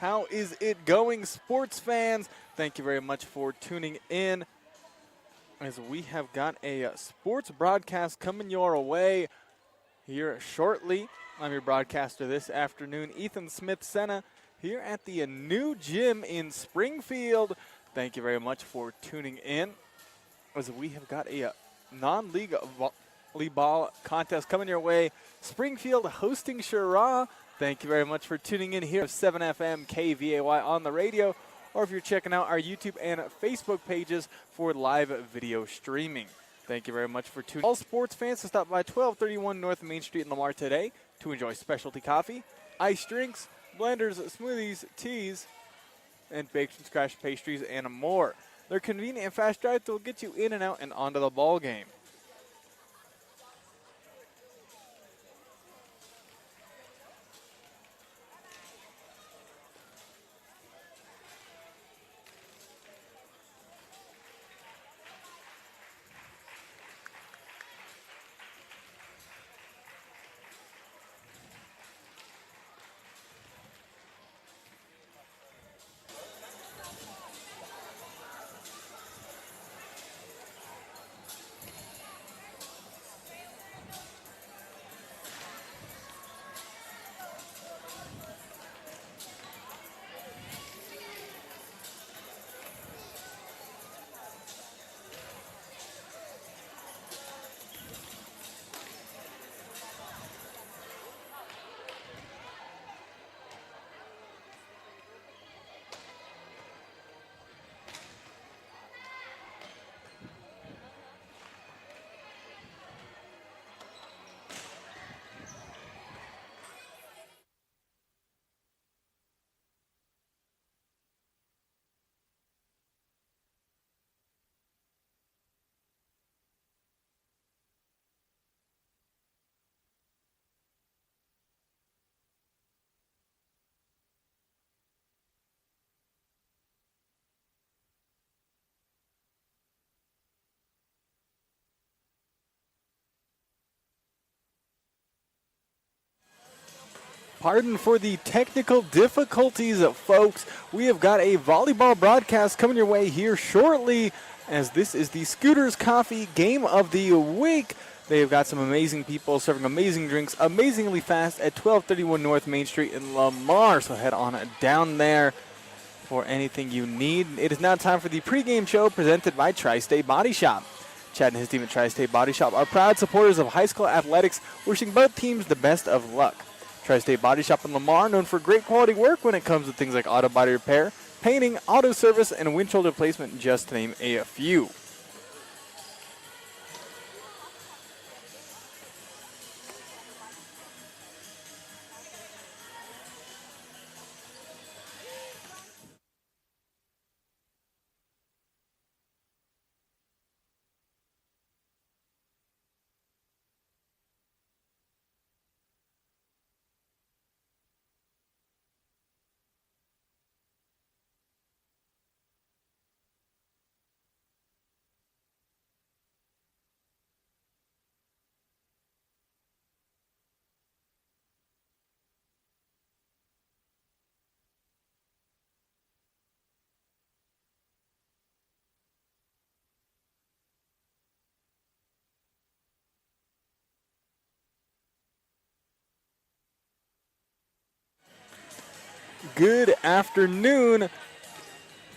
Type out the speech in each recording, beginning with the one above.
How is it going, sports fans? Thank you very much for tuning in as we have got a sports broadcast coming your way here shortly. I'm your broadcaster this afternoon, Ethan Smith-Senna, here at the new gym in Springfield. Thank you very much for tuning in as we have got a non-league volleyball contest coming your way. Springfield hosting Cheraw. Thank you very much for tuning in here at 7FM KVAY on the radio, or if you're checking out our YouTube and Facebook pages for live video streaming. Thank you very much for tuning in. All sports fans to stop by 1231 North Main Street in Lamar today to enjoy specialty coffee, iced drinks, blenders, smoothies, teas, and baked and scratch pastries and more. Their convenient and fast drive will get you in and out and onto the ball game. Pardon for the technical difficulties, folks. We have got a volleyball broadcast coming your way here shortly, as this is the Scooters Coffee Game of the Week. They have got some amazing people serving amazing drinks amazingly fast at 1231 North Main Street in Lamar. So head on down there for anything you need. It is now time for the pregame show presented by Tri-State Body Shop. Chad and his team at Tri-State Body Shop are proud supporters of high school athletics, wishing both teams the best of luck. Tri-State Body Shop in Lamar, known for great quality work when it comes to things like auto body repair, painting, auto service, and windshield replacement, just to name a few. Good afternoon.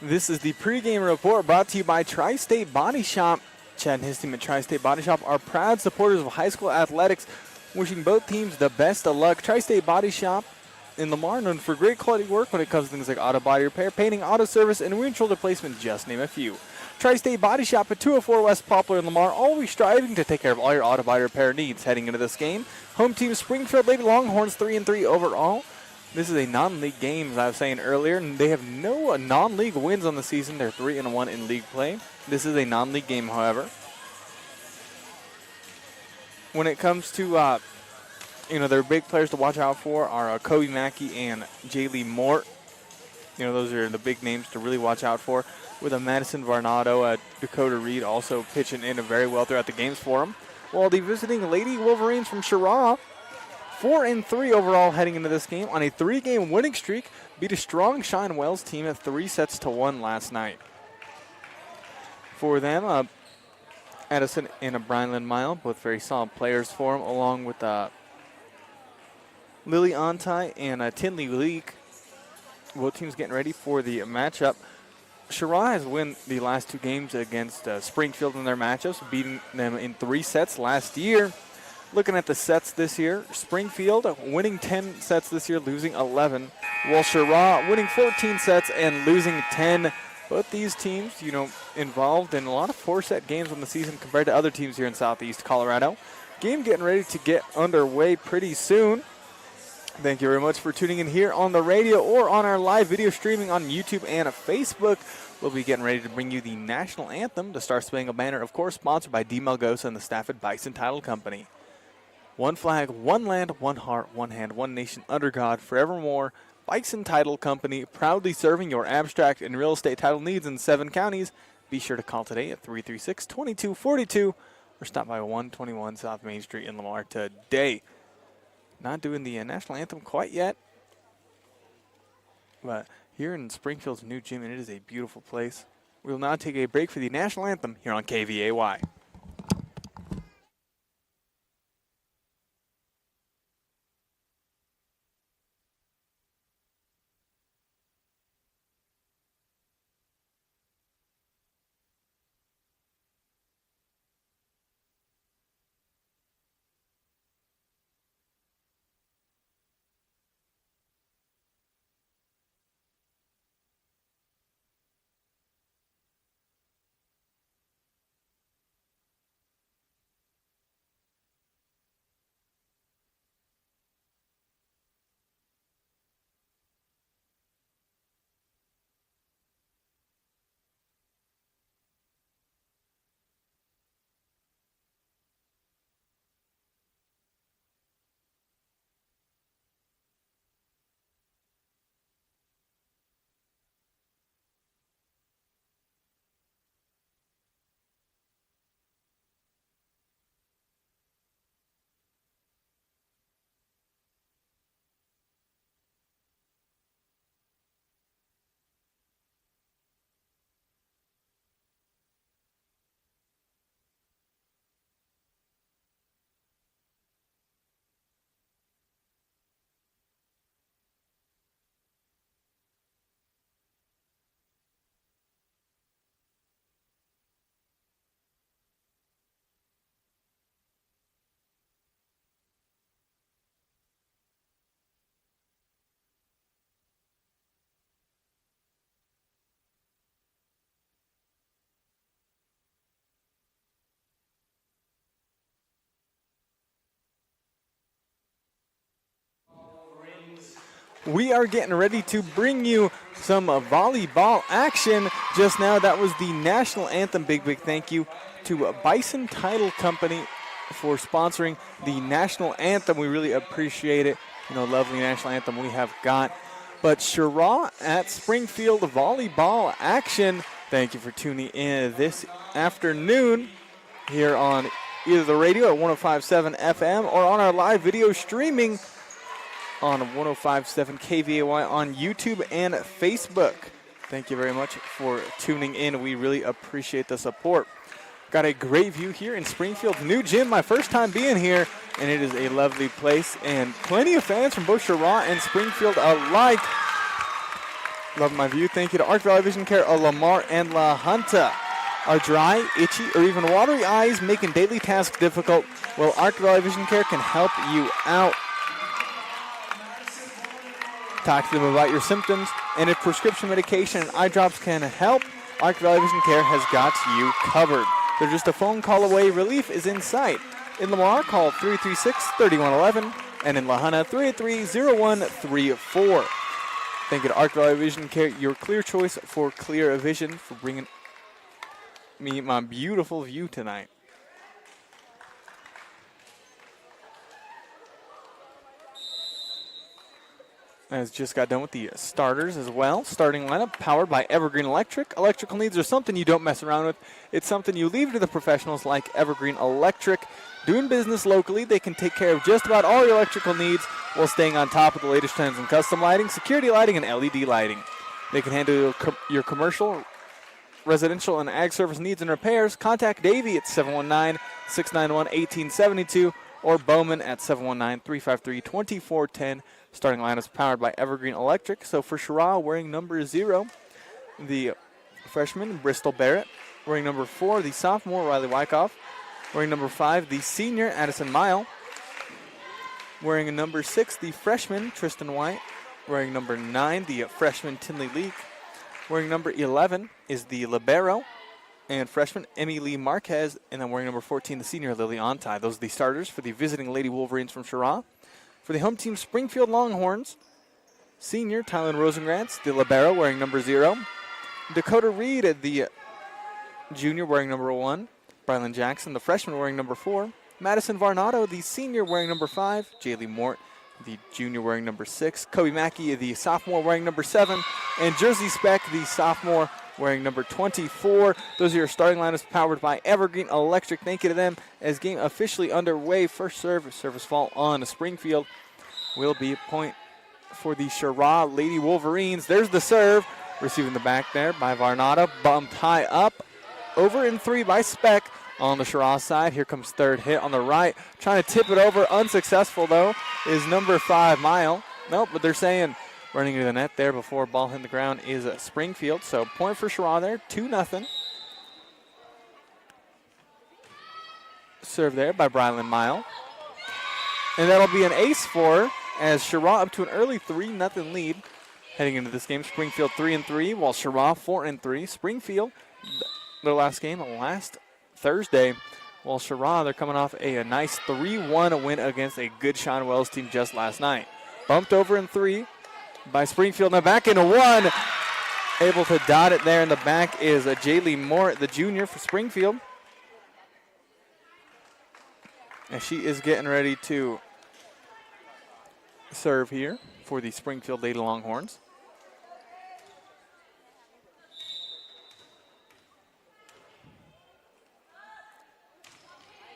This is the pregame report brought to you by Tri-State Body Shop. Chad and his team at Tri-State Body Shop are proud supporters of high school athletics, wishing both teams the best of luck. Tri-State Body Shop in Lamar, known for great quality work when it comes to things like auto body repair, painting, auto service, and windshield replacement, just name a few. Tri-State Body Shop at 204 West Poplar in Lamar, always striving to take care of all your auto body repair needs. Heading into this game, home team Springfield Lady Longhorns 3-3 overall. This is a non-league game, as I was saying earlier, and they have no non-league wins on the season. They're 3-1 in league play. This is a non-league game, however. When it comes to, their big players to watch out for are Kobe Mackey and Jaylee Mort. Those are the big names to really watch out for. With a Madison Varnado, Dakota Reed also pitching in very well throughout the games for them. While the visiting Lady Wolverines from Cheraw 4-3 overall heading into this game on a 3-game winning streak. Beat a strong Shine Wells team at 3-1 last night. For them, Edison and Brian Lynn-Mile, both very solid players for them, along with Lily Ontai and Tinley Leak. Both teams getting ready for the matchup. Cheraw has won the last 2 games against Springfield in their matchups, beating them in 3 sets last year. Looking at the sets this year, Springfield winning 10 sets this year, losing 11, while Cheraw winning 14 sets and losing 10. Both these teams, involved in a lot of 4-set games on the season compared to other teams here in Southeast Colorado. Game getting ready to get underway pretty soon. Thank you very much for tuning in here on the radio or on our live video streaming on YouTube and Facebook. We'll be getting ready to bring you the national anthem, the Star Spangled Banner, of course, sponsored by D. Melgosa and the staff at Bison Title Company. One flag, one land, one heart, one hand, one nation, under God, forevermore. Bison Title Company, proudly serving your abstract and real estate title needs in 7 counties. Be sure to call today at 336-2242 or stop by 121 South Main Street in Lamar today. Not doing the national anthem quite yet, but here in Springfield's new gym, and it is a beautiful place. We will now take a break for the national anthem here on KVAY. We are getting ready to bring you some volleyball action. Just now, that was the national anthem. Big thank you to Bison Title Company for sponsoring the national anthem. We really appreciate it. Lovely national anthem we have got. But Cheraw at Springfield volleyball action. Thank you for tuning in this afternoon here on either the radio at 105.7 FM or on our live video streaming on 105.7 KVAY on YouTube and Facebook. Thank you very much for tuning in. We really appreciate the support. Got a great view here in Springfield's new gym. My first time being here, and it is a lovely place. And plenty of fans from both Cheraw and Springfield alike. Love my view. Thank you to Arc Valley Vision Care of Lamar and La Junta. Are dry, itchy, or even watery eyes making daily tasks difficult? Well, Arc Valley Vision Care can help you out. Talk to them about your symptoms, and if prescription medication and eye drops can help, Arc Valley Vision Care has got you covered. They're just a phone call away. Relief is in sight. In Lamar, call 336-3111, and in La Junta, 383-0134. Thank you to Arc Valley Vision Care, your clear choice for clear vision, for bringing me my beautiful view tonight. Has just got done with the starters as well. Starting lineup powered by Evergreen Electric. Electrical needs are something you don't mess around with. It's something you leave to the professionals like Evergreen Electric. Doing business locally, they can take care of just about all your electrical needs while staying on top of the latest trends in custom lighting, security lighting, and LED lighting. They can handle your commercial, residential, and ag service needs and repairs. Contact Davey at 719-691-1872 or Bowman at 719-353-2410. Starting line is powered by Evergreen Electric. So for Cheraw, wearing number 0, the freshman, Bristol Barrett. Wearing number 4, the sophomore, Riley Wyckoff. Wearing number 5, the senior, Addison Mile. Wearing number 6, the freshman, Tristan White. Wearing number 9, the freshman, Tinley Leak. Wearing number 11 is the libero and freshman, Emmy Lee Marquez. And then wearing number 14, the senior, Lily Ontai. Those are the starters for the visiting Lady Wolverines from Cheraw. For the home team, Springfield Longhorns, senior, Tylen Rosengrantz, the libero, wearing number 0. Dakota Reed, the junior, wearing number 1. Brylan Jackson, the freshman, wearing number 4. Madison Varnado, the senior, wearing number 5. Jaylee Mort, the junior, wearing number 6. Kobe Mackey, the sophomore, wearing number 7. And Jersey Speck, the sophomore, wearing number 24. Those are your starting lineups powered by Evergreen Electric. Thank you to them as game officially underway. First service fall on Springfield will be a point for the Cheraw Lady Wolverines. There's the serve. Receiving the back there by Varnado. Bumped high up. Over in 3 by Speck on the Cheraw side. Here comes third hit on the right. Trying to tip it over. Unsuccessful, though, is number 5, Mile. Nope, but they're saying running into the net there before ball hit the ground is Springfield. So point for Cheraw there, 2-0. Serve there by Brylan Mile. And that'll be an ace for her as Cheraw up to an early 3-0 lead. Heading into this game, Springfield 3-3, while Cheraw 4-3. Springfield, their last game last Thursday, while Cheraw, they're coming off a nice 3-1 win against a good Sean Wells team just last night. Bumped over in 3 by Springfield. Now back into 1. Able to dot it there in the back is Jaylee Moore, the junior for Springfield. And she is getting ready to serve here for the Springfield Lady Longhorns.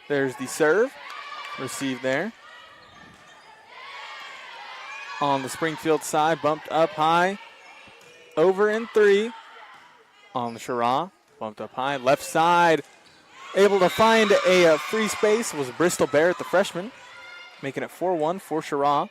There's the serve. Received there. On the Springfield side, bumped up high. Over in 3. On the Cheraw, bumped up high. Left side, able to find a free space was Bristol Barrett, the freshman, making it 4-1 for Cheraw.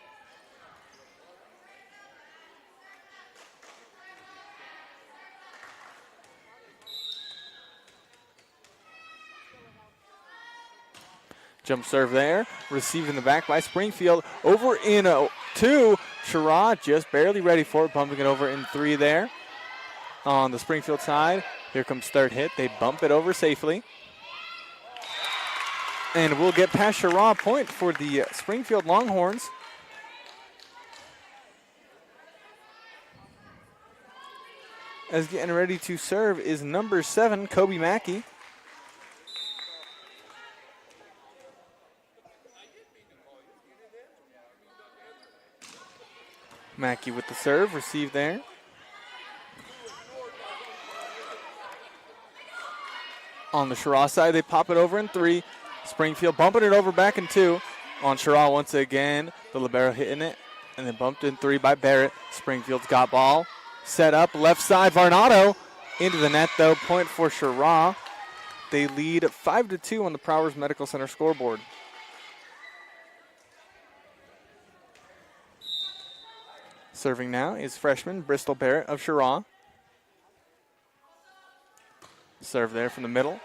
Jump serve there. Received in the back by Springfield. Over in 2. Cheraw just barely ready for it. Bumping it over in 3 there. On the Springfield side. Here comes third hit. They bump it over safely. And we'll get past Cheraw. Point for the Springfield Longhorns. As getting ready to serve is number 7, Kobe Mackey. Mackey with the serve, received there. On the Cheraw side, they pop it over in 3. Springfield bumping it over back in 2. On Cheraw once again, the libero hitting it. And then bumped in 3 by Barrett. Springfield's got ball. Set up, left side, Varnado. Into the net, though, point for Cheraw. They lead 5-2 on the Prowers Medical Center scoreboard. Serving now is freshman Bristol Barrett of Cheraw. Serve there from the middle.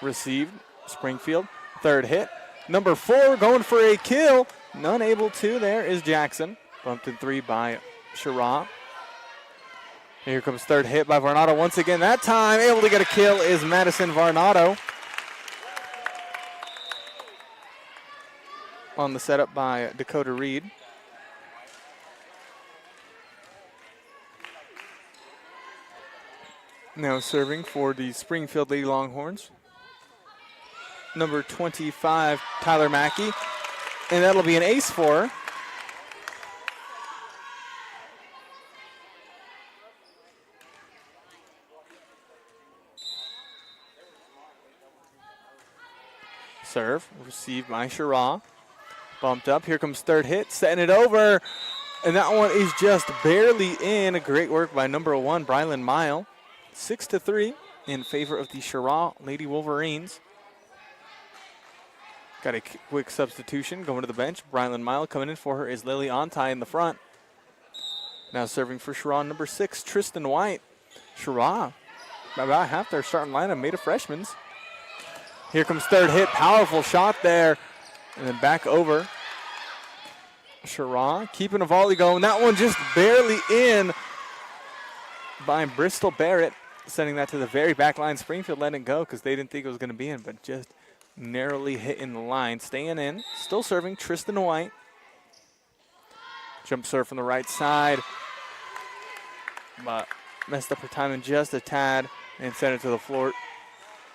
Received, Springfield. Third hit. Number 4 going for a kill. None able to. There is Jackson. Bumped in 3 by Cheraw. Here comes third hit by Varnado once again. That time able to get a kill is Madison Varnado. On the setup by Dakota Reed. Now serving for the Springfield Lady Longhorns. Number 25, Tyler Mackey. And that'll be an ace for her. Serve, received by Cheraw. Bumped up. Here comes third hit, setting it over. And that one is just barely in. Great work by number 1, Brylan Mile. 6-3 in favor of the Cheraw Lady Wolverines. Got a quick substitution going to the bench. Brylan Mile coming in for her is Lily Ontai in the front. Now serving for Cheraw, number 6, Tristan White. Cheraw, about half their starting lineup made of freshmen. Here comes third hit. Powerful shot there. And then back over. Cheraw keeping a volley going. That one just barely in by Bristol Barrett. Sending that to the very back line. Springfield letting it go because they didn't think it was going to be in, but just narrowly hitting the line. Staying in. Still serving Tristan White. Jump serve from the right side. But messed up her timing just a tad and sent it to the floor.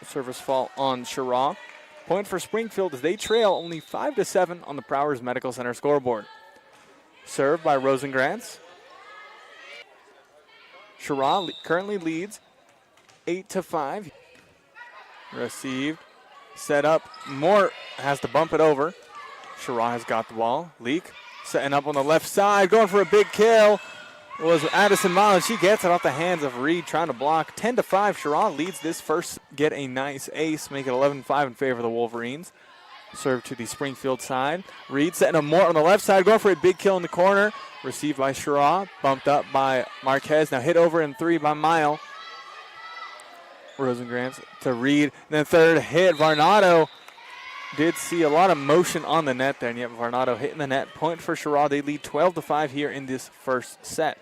Service fault on Cheraw. Point for Springfield as they trail only 5-7 on the Prowers Medical Center scoreboard. Served by Rosengrantz. Cheraw currently leads 8-5. Received. Set up. Moore has to bump it over. Cheraw has got the ball. Leak setting up on the left side. Going for a big kill was Addison Miles. She gets it off the hands of Reed trying to block. 10-5. Cheraw leads this first. Get a nice ace. Make it 11-5 in favor of the Wolverines. Serve to the Springfield side. Reed setting up more on the left side. Going for a big kill in the corner. Received by Cheraw. Bumped up by Marquez. Now hit over in 3 by Mile. Rosengrantz to Reed. And then third hit. Varnado did see a lot of motion on the net there. And yet Varnado hitting the net. Point for Cheraw. They lead 12-5 here in this first set.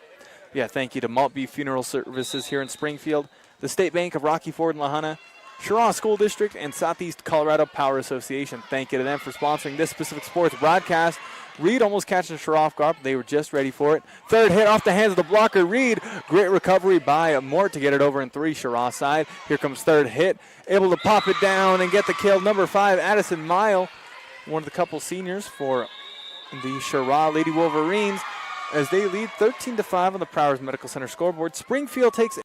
Yeah, thank you to Maltby Funeral Services here in Springfield, the State Bank of Rocky Ford and Lahana, Cheraw School District, and Southeast Colorado Power Association. Thank you to them for sponsoring this specific sports broadcast. Reed almost catching Cheraw off guard. They were just ready for it. Third hit off the hands of the blocker, Reed. Great recovery by Mort to get it over in 3, Cheraw side. Here comes third hit. Able to pop it down and get the kill. Number 5, Addison Mile, one of the couple seniors for the Cheraw Lady Wolverines, as they lead 13-5 on the Prowers Medical Center scoreboard. Springfield takes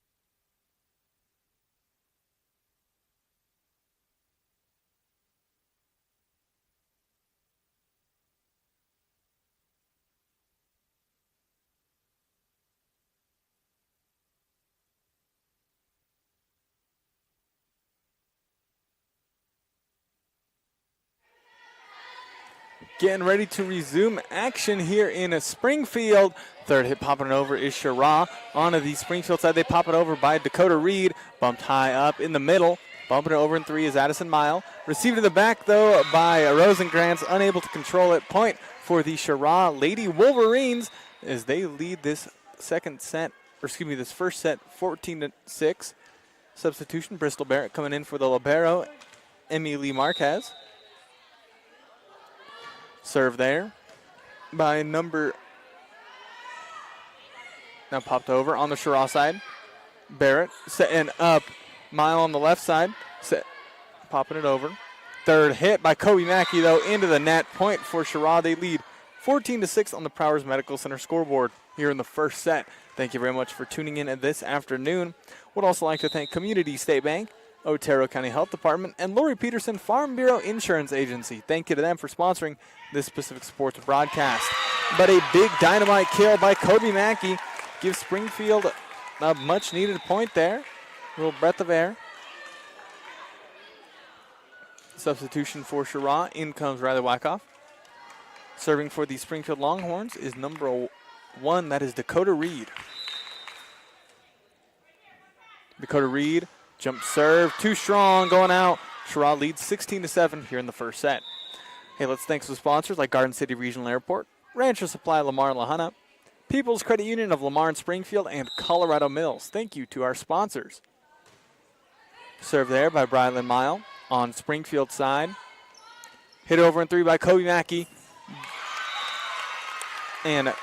getting ready to resume action here in Springfield. Third hit popping it over is Cheraw. Onto the Springfield side, they pop it over by Dakota Reed. Bumped high up in the middle. Bumping it over in 3 is Addison Mile. Received in the back, though, by Rosengrantz. Unable to control it. Point for the Cheraw Lady Wolverines as they lead this this first set 14-6. Substitution, Bristol Barrett coming in for the libero, Emily Marquez. Serve there by number, now popped over on the Cheraw side. Barrett setting up Mile on the left side, popping it over. Third hit by Kobe Mackey, though, into the net. Point for Cheraw. They lead 14-6 on the Prowers Medical Center scoreboard here in the first set. Thank you very much for tuning in this afternoon. Would also like to thank Community State Bank, Otero County Health Department, and Lori Peterson Farm Bureau Insurance Agency. Thank you to them for sponsoring this specific sports broadcast. But a big dynamite kill by Kobe Mackey gives Springfield a much-needed point there. A little breath of air. Substitution for Cheraw. In comes Riley Wyckoff. Serving for the Springfield Longhorns is number 1. That is Dakota Reed. Dakota Reed. Jump serve, too strong, going out. Cheraw leads 16-7 here in the first set. Hey, let's thank some sponsors like Garden City Regional Airport, Rancho Supply Lamar and Lahana, People's Credit Union of Lamar and Springfield, and Colorado Mills. Thank you to our sponsors. Serve there by Brylan Mile on Springfield side. Hit over in 3 by Kobe Mackey. And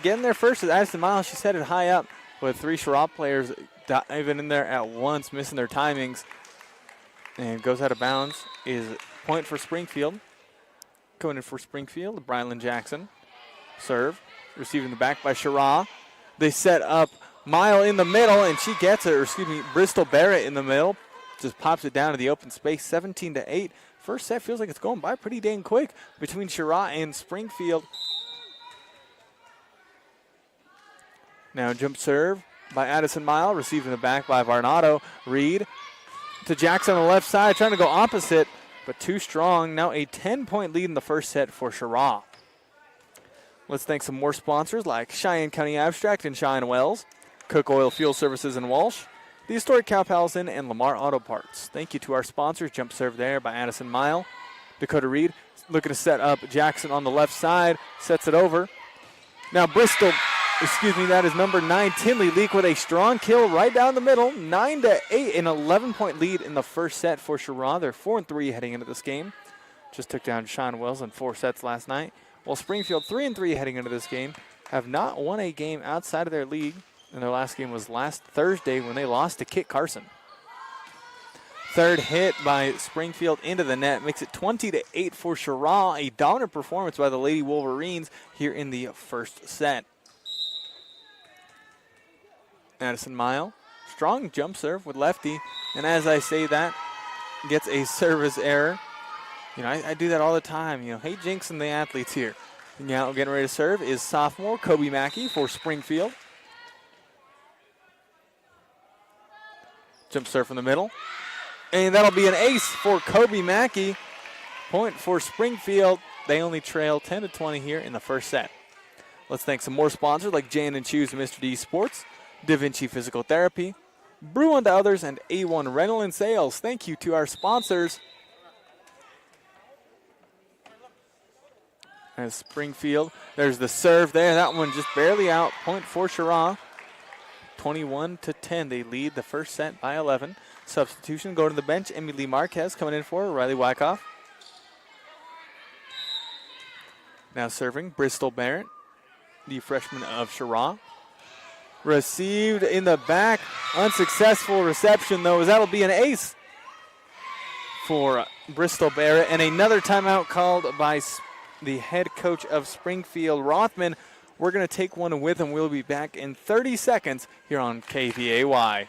getting there first is Addison Miles. She set it high up with 3 Cheraw players diving in there at once, missing their timings, and goes out of bounds. Is point for Springfield. Going in for Springfield, Brylan Jackson. Serve, received in the back by Cheraw. They set up Mile in the middle, and she gets it, Bristol Barrett in the middle. Just pops it down to the open space, 17-8. First set feels like it's going by pretty dang quick between Cheraw and Springfield. Now jump serve by Addison Mile, received in the back by Varnado. Reed to Jackson on the left side, trying to go opposite, but too strong. Now a 10-point lead in the first set for Cheraw. Let's thank some more sponsors like Cheyenne County Abstract and Cheyenne Wells, Cook Oil Fuel Services in Walsh, the Historic Cow Palace Inn, and Lamar Auto Parts. Thank you to our sponsors. Jump serve there by Addison Mile. Dakota Reed looking to set up Jackson on the left side, sets it over. Now Bristol, that is number 9, Tinley Leak with a strong kill right down the middle. 9-8, an 11-point lead in the first set for Cheraw. They're 4-3 heading into this game. Just took down Sean Wells in 4 sets last night. While Springfield 3-3 heading into this game, have not won a game outside of their league. And their last game was last Thursday when they lost to Kit Carson. Third hit by Springfield into the net makes it 20-8 for Cheraw. A dominant performance by the Lady Wolverines here in the first set. Addison Mile, strong jump serve with lefty. And as I say that, gets a service error. I do that all the time. Hate jinxing the athletes here. Now getting ready to serve is sophomore Kobe Mackey for Springfield. Jump serve from the middle. And that'll be an ace for Kobe Mackey. Point for Springfield. They only trail 10-20 here in the first set. Let's thank some more sponsors like Jan & Choose and Mr. D Sports, Da Vinci Physical Therapy, Brew Unto Others, and A1 Rental and Sales. Thank you to our sponsors. As Springfield, there's the serve there. That one just barely out. Point for Cheraw. 21-10. They lead the first set by 11. Substitution, go to the bench. Emily Marquez coming in for Riley Wyckoff. Now serving, Bristol Barrett, the freshman of Cheraw. Received in the back. Unsuccessful reception, though, as that'll be an ace for Bristol Barrett. And another timeout called by the head coach of Springfield, Rothman. We're going to take one with him. We'll be back in 30 seconds here on KVAY.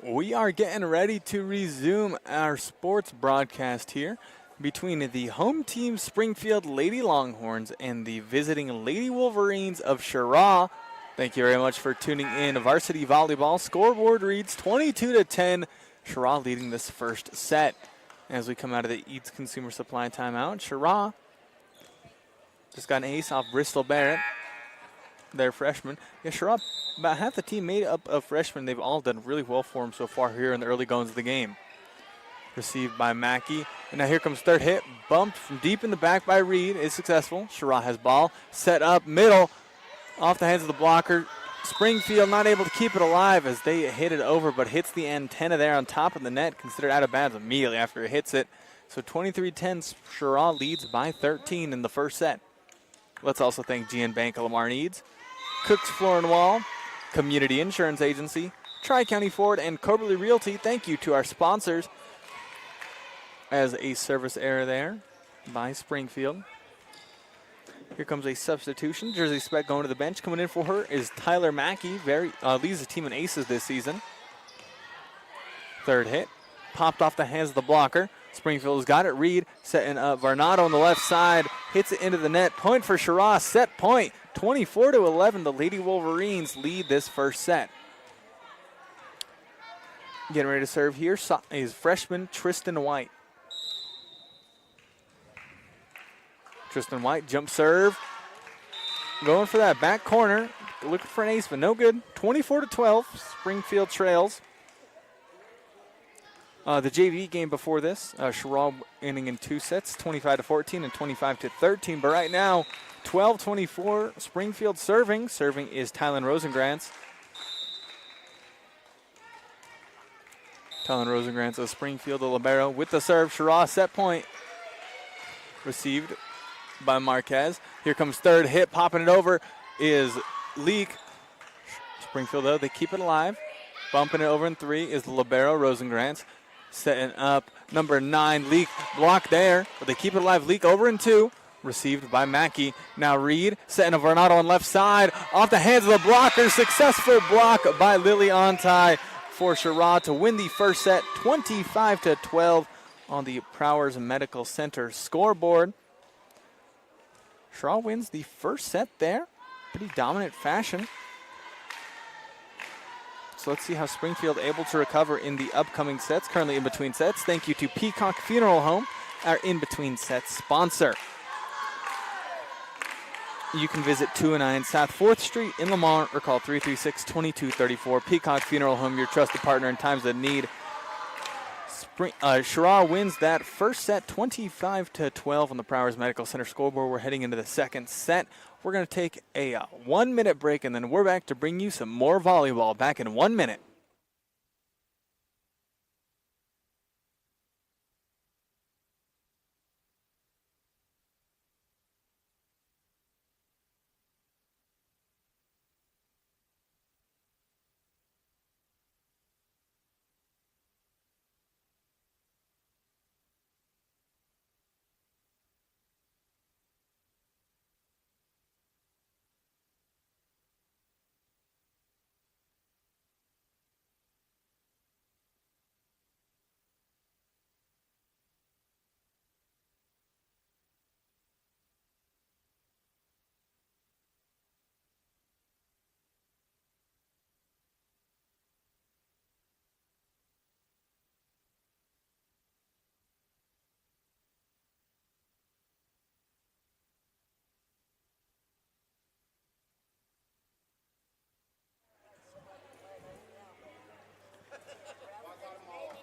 We are getting ready to resume our sports broadcast here between the home team Springfield Lady Longhorns and the visiting Lady Wolverines of Cheraw. Thank you very much for tuning in. Varsity volleyball scoreboard reads 22-10. Cheraw leading this first set. As we come out of the Eats Consumer Supply timeout, Cheraw just got an ace off Bristol Barrett, their freshman. Yeah, Cheraw, about half the team made up of freshmen. They've all done really well for them so far here in the early goings of the game. Received by Mackey. And now here comes third hit. Bumped from deep in the back by Reed. Is successful. Cheraw has ball. Set up middle. Off the hands of the blocker. Springfield not able to keep it alive as they hit it over, but hits the antenna there on top of the net. Considered out of bounds immediately after it hits it. So 23-10, Cheraw leads by 13 in the first set. Let's also thank GN Bank of Lamar Needs, Cook's Floor and Wall, Community Insurance Agency, Tri-County Ford, and Coberly Realty. Thank you to our sponsors. As a service error there by Springfield. Here comes a substitution. Jersey Spec going to the bench. Coming in for her is Tyler Mackey. Leads the team in aces this season. Third hit. Popped off the hands of the blocker. Springfield has got it. Reed setting up Varnado on the left side. Hits it into the net. Point for Cheraw. Set point. 24-11. The Lady Wolverines lead this first set. Getting ready to serve here is freshman Tristan White. Tristan White, jump serve. Going for that back corner. Looking for an ace, but no good. 24-12. Springfield trails. The JV game before this, Cheraw ending in 2 sets, 25-14 and 25-13. But right now, 12-24, Springfield serving. Serving is Tylen Rosengrantz. Tylen Rosengrantz of Springfield, the libero, with the serve. Cheraw set point. Received by Marquez. Here comes third hit. Popping it over is Leak. Springfield, though, they keep it alive. Bumping it over in 3 is the libero, Rosengrantz. Setting up number 9, Leak. Block there, but they keep it alive. Leak over in 2. Received by Mackey. Now Reed setting a Vernado on left side. Off the hands of the blocker. Successful block by Lily Ontai for Cheraw to win the first set 25-12 on the Prowers Medical Center scoreboard. Cheraw wins the first set there. Pretty dominant fashion. So let's see how Springfield able to recover in the upcoming sets. Currently in between sets. Thank you to Peacock Funeral Home, our in between sets sponsor. You can visit 209 South 4th Street in Lamar or call 336-2234. Peacock Funeral Home, your trusted partner in times of need. Cheraw wins that first set 25-12 on the Prowers Medical Center scoreboard. We're heading into the second set. We're going to take a 1-minute break, and then we're back to bring you some more volleyball. Back in 1 minute.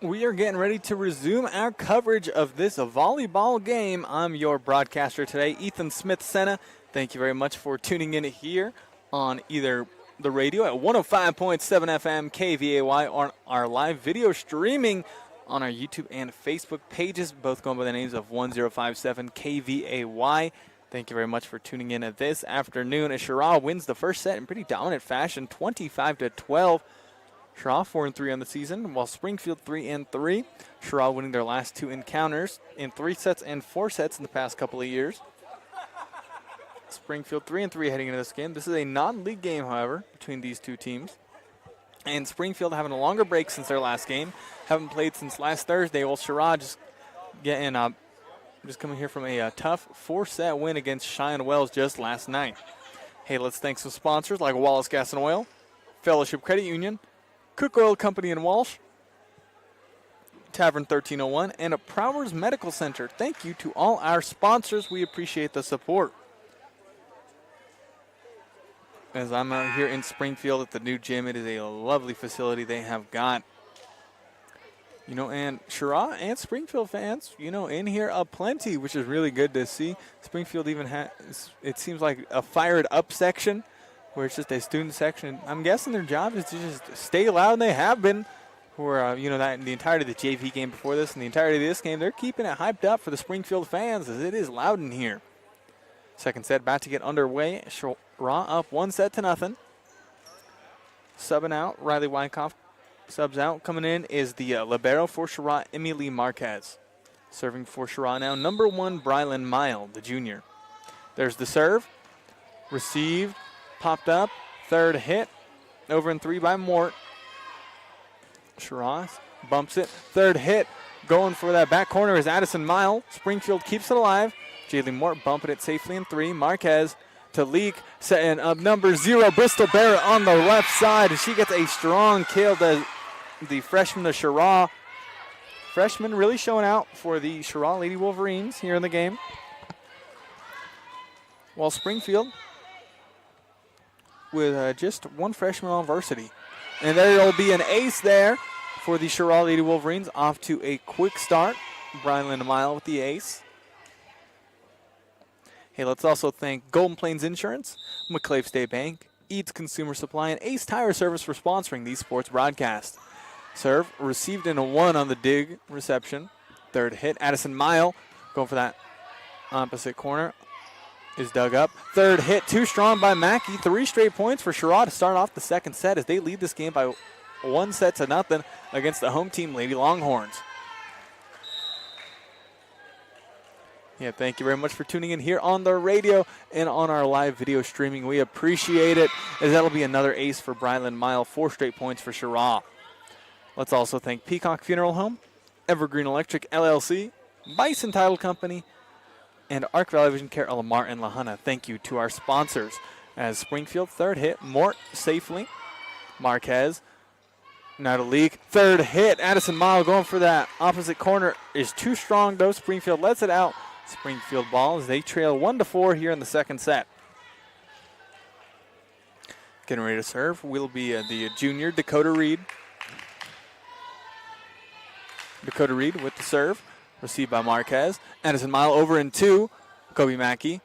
We are getting ready to resume our coverage of this volleyball game. I'm your broadcaster today, Ethan Smith-Senna. Thank you very much for tuning in here on either the radio at 105.7 FM KVAY or our live video streaming on our YouTube and Facebook pages, both going by the names of 1057 KVAY. Thank you very much for tuning in this afternoon as Cheraw wins the first set in pretty dominant fashion, 25-12. Cheraw 4-3 on the season, while Springfield 3-3. Cheraw winning their last 2 encounters in 3 sets and 4 sets in the past couple of years. Springfield 3-3 heading into this game. This is a non-league game, however, between these two teams. And Springfield having a longer break since their last game. Haven't played since last Thursday. While Cheraw just coming here from a tough 4-set win against Cheyenne Wells just last night. Hey, let's thank some sponsors like Wallace Gas and Oil, Fellowship Credit Union, Cook Oil Company in Walsh, Tavern 1301, and a Prowers Medical Center. Thank you to all our sponsors. We appreciate the support. As I'm out here in Springfield at the new gym, it is a lovely facility they have got. And Cheraw and Springfield fans, in here aplenty, which is really good to see. Springfield even has, it seems like a fired up section, where it's just a student section. I'm guessing their job is to just stay loud, and they have been for, that in the entirety of the JV game before this and the entirety of this game. They're keeping it hyped up for the Springfield fans as it is loud in here. Second set about to get underway. Cheraw up 1-0. Subbing out, Riley Wyckoff subs out. Coming in is the libero for Cheraw, Emily Marquez. Serving for Cheraw now, number 1, Brylan Mile, the junior. There's the serve. Received. Popped up, third hit, over in 3 by Mort. Cheraw bumps it, third hit, going for that back corner is Addison Mile. Springfield keeps it alive. Jaylee Mort bumping it safely in 3. Marquez to Leak, setting up number 0, Bristol Barrett on the left side. She gets a strong kill to the freshman, the Cheraw. Freshman really showing out for the Cheraw Lady Wolverines here in the game. While Springfield with just 1 freshman on varsity. And there will be an ace there for the Cheraw Lady Wolverines, off to a quick start. Brylan Mile with the ace. Hey, let's also thank Golden Plains Insurance, McClave State Bank, Eads Consumer Supply, and Ace Tire Service for sponsoring these sports broadcasts. Serve received in a 1 on the dig reception. Third hit, Addison Mile going for that opposite corner. is dug up. Third hit, too strong by Mackey. 3 straight points for Cheraw to start off the second set as they lead this game by 1-0 against the home team, Lady Longhorns. Yeah, thank you very much for tuning in here on the radio and on our live video streaming. We appreciate it, as that'll be another ace for Brylan Mile. 4 straight points for Cheraw. Let's also thank Peacock Funeral Home, Evergreen Electric LLC, Bison Title Company, and Arc Valley Vision Care of Lamar and Lahana. Thank you to our sponsors. As Springfield, third hit, Mort safely. Marquez, now to leak. Third hit, Addison Mile going for that opposite corner is too strong though. Springfield lets it out. Springfield ball as they trail 1-4 here in the second set. Getting ready to serve will be the junior Dakota Reed. Dakota Reed with the serve. Received by Marquez. Addison Mile over in 2. Kobe Mackey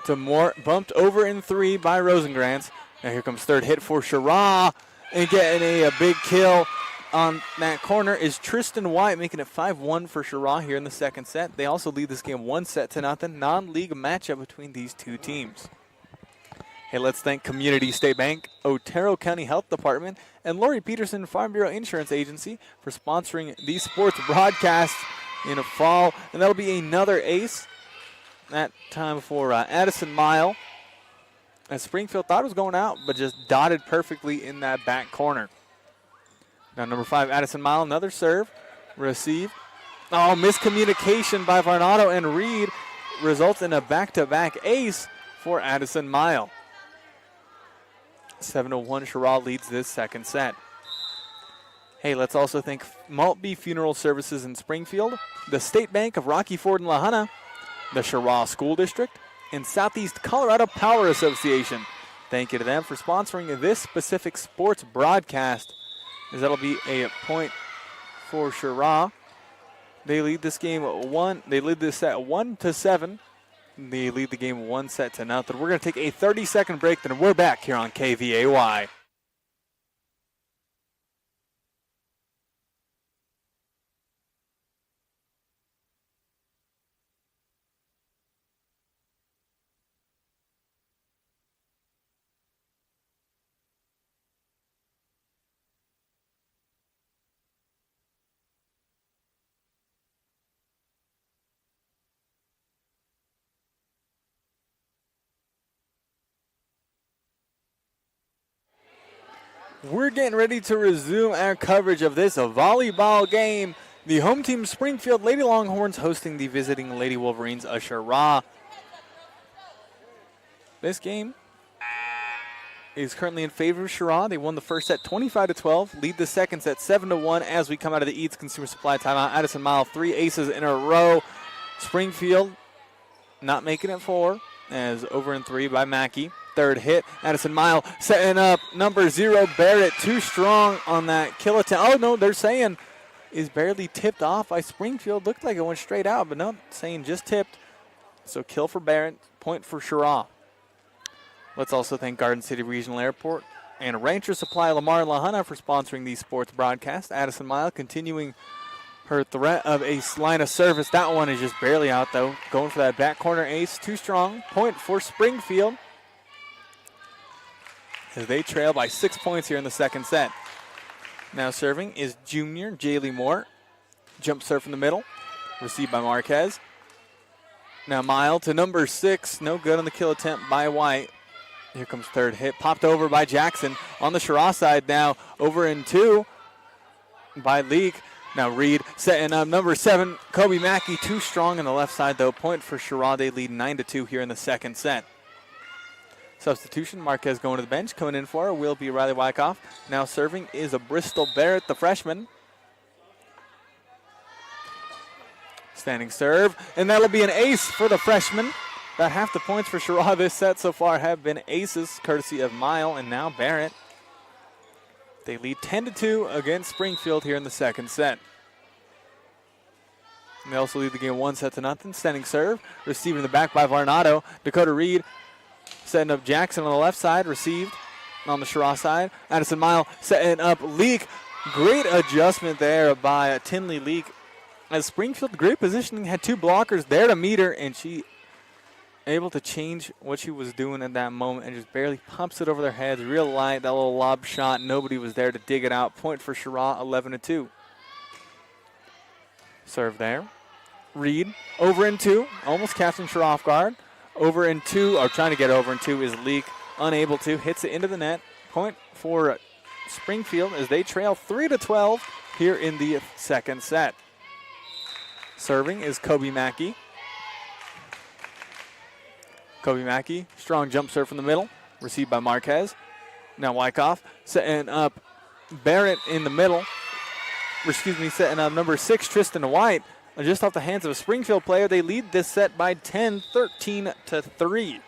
to Moore. Bumped over in 3 by Rosengrantz. Now here comes third hit for Cheraw. And getting a big kill on that corner is Tristan White, making it 5-1 for Cheraw here in the second set. They also lead this game 1-0. Non-league matchup between these two teams. Hey, let's thank Community State Bank, Otero County Health Department, and Lori Peterson Farm Bureau Insurance Agency for sponsoring these sports broadcasts in the fall. And that'll be another ace, that time for Addison Mile. As Springfield thought it was going out, but just dotted perfectly in that back corner. Now number 5, Addison Mile, another serve, receive. Oh, miscommunication by Varnado and Reed results in a back-to-back ace for Addison Mile. 7-1, Cheraw leads this second set. Hey, let's also thank Maltby Funeral Services in Springfield, the State Bank of Rocky Ford and Lahana, the Cheraw School District, and Southeast Colorado Power Association. Thank you to them for sponsoring this specific sports broadcast, as that'll be a point for Cheraw. They lead this game They lead this set 1-7. They lead the game 1-0. We're going to take a 30-second break, then we're back here on KVAY. We're getting ready to resume our coverage of this volleyball game. The home team, Springfield Lady Longhorns, hosting the visiting Lady Wolverines, Cheraw. This game is currently in favor of Cheraw. They won the first set 25-12, lead the second set 7-1 as we come out of the Eads Consumer Supply timeout. Addison Mile, 3 aces in a row. Springfield not making it 4, as over in 3 by Mackey. Third hit, Addison Mile setting up number 0, Barrett, too strong on that kill attempt. Oh, no, they're saying is barely tipped off by Springfield. Looked like it went straight out, but no, saying just tipped. So kill for Barrett, point for Cheraw. Let's also thank Garden City Regional Airport and Rancher Supply Lamar and Lahana for sponsoring these sports broadcasts. Addison Mile continuing her threat of a line of service. That one is just barely out, though. Going for that back corner ace, too strong. Point for Springfield, as they trail by 6 points here in the second set. Now serving is junior Jaylee Moore. Jump serve from the middle. Received by Marquez. Now Mile to number 6. No good on the kill attempt by White. Here comes third hit. Popped over by Jackson. On the Cheraw side now. Over in 2 by Leak. Now Reed setting up number 7. Kobe Mackey, too strong on the left side though. Point for Cheraw. They lead 9-2 here in the second set. Substitution, Marquez going to the bench. Coming in for her will be Riley Wyckoff. Now serving is a Bristol Barrett, the freshman. Standing serve, and that'll be an ace for the freshman. About half the points for Cheraw this set so far have been aces, courtesy of Mile and now Barrett. They lead 10-2 against Springfield here in the second set. And they also lead the game 1-0. Standing serve, received in the back by Varnado. Dakota Reed setting up Jackson on the left side, received on the Cheraw side. Addison Mile setting up Leak. Great adjustment there by Tinley Leak. As Springfield, great positioning, had 2 blockers there to meet her, and she able to change what she was doing at that moment and just barely pumps it over their heads. Real light, that little lob shot. Nobody was there to dig it out. Point for Cheraw, 11-2. Serve there. Reed over in two, almost catching Cheraw off guard. Over in two, or trying to get over in two is Leak. Unable to, hits it into the net. Point for Springfield as they trail 3-12 here in the second set. Serving is Kobe Mackey. Kobe Mackey, strong jump serve from the middle, received by Marquez. Now Wyckoff setting up Barrett in the middle. Setting up number 6, Tristan White. Just off the hands of a Springfield player, they lead this set by 10, 13-3.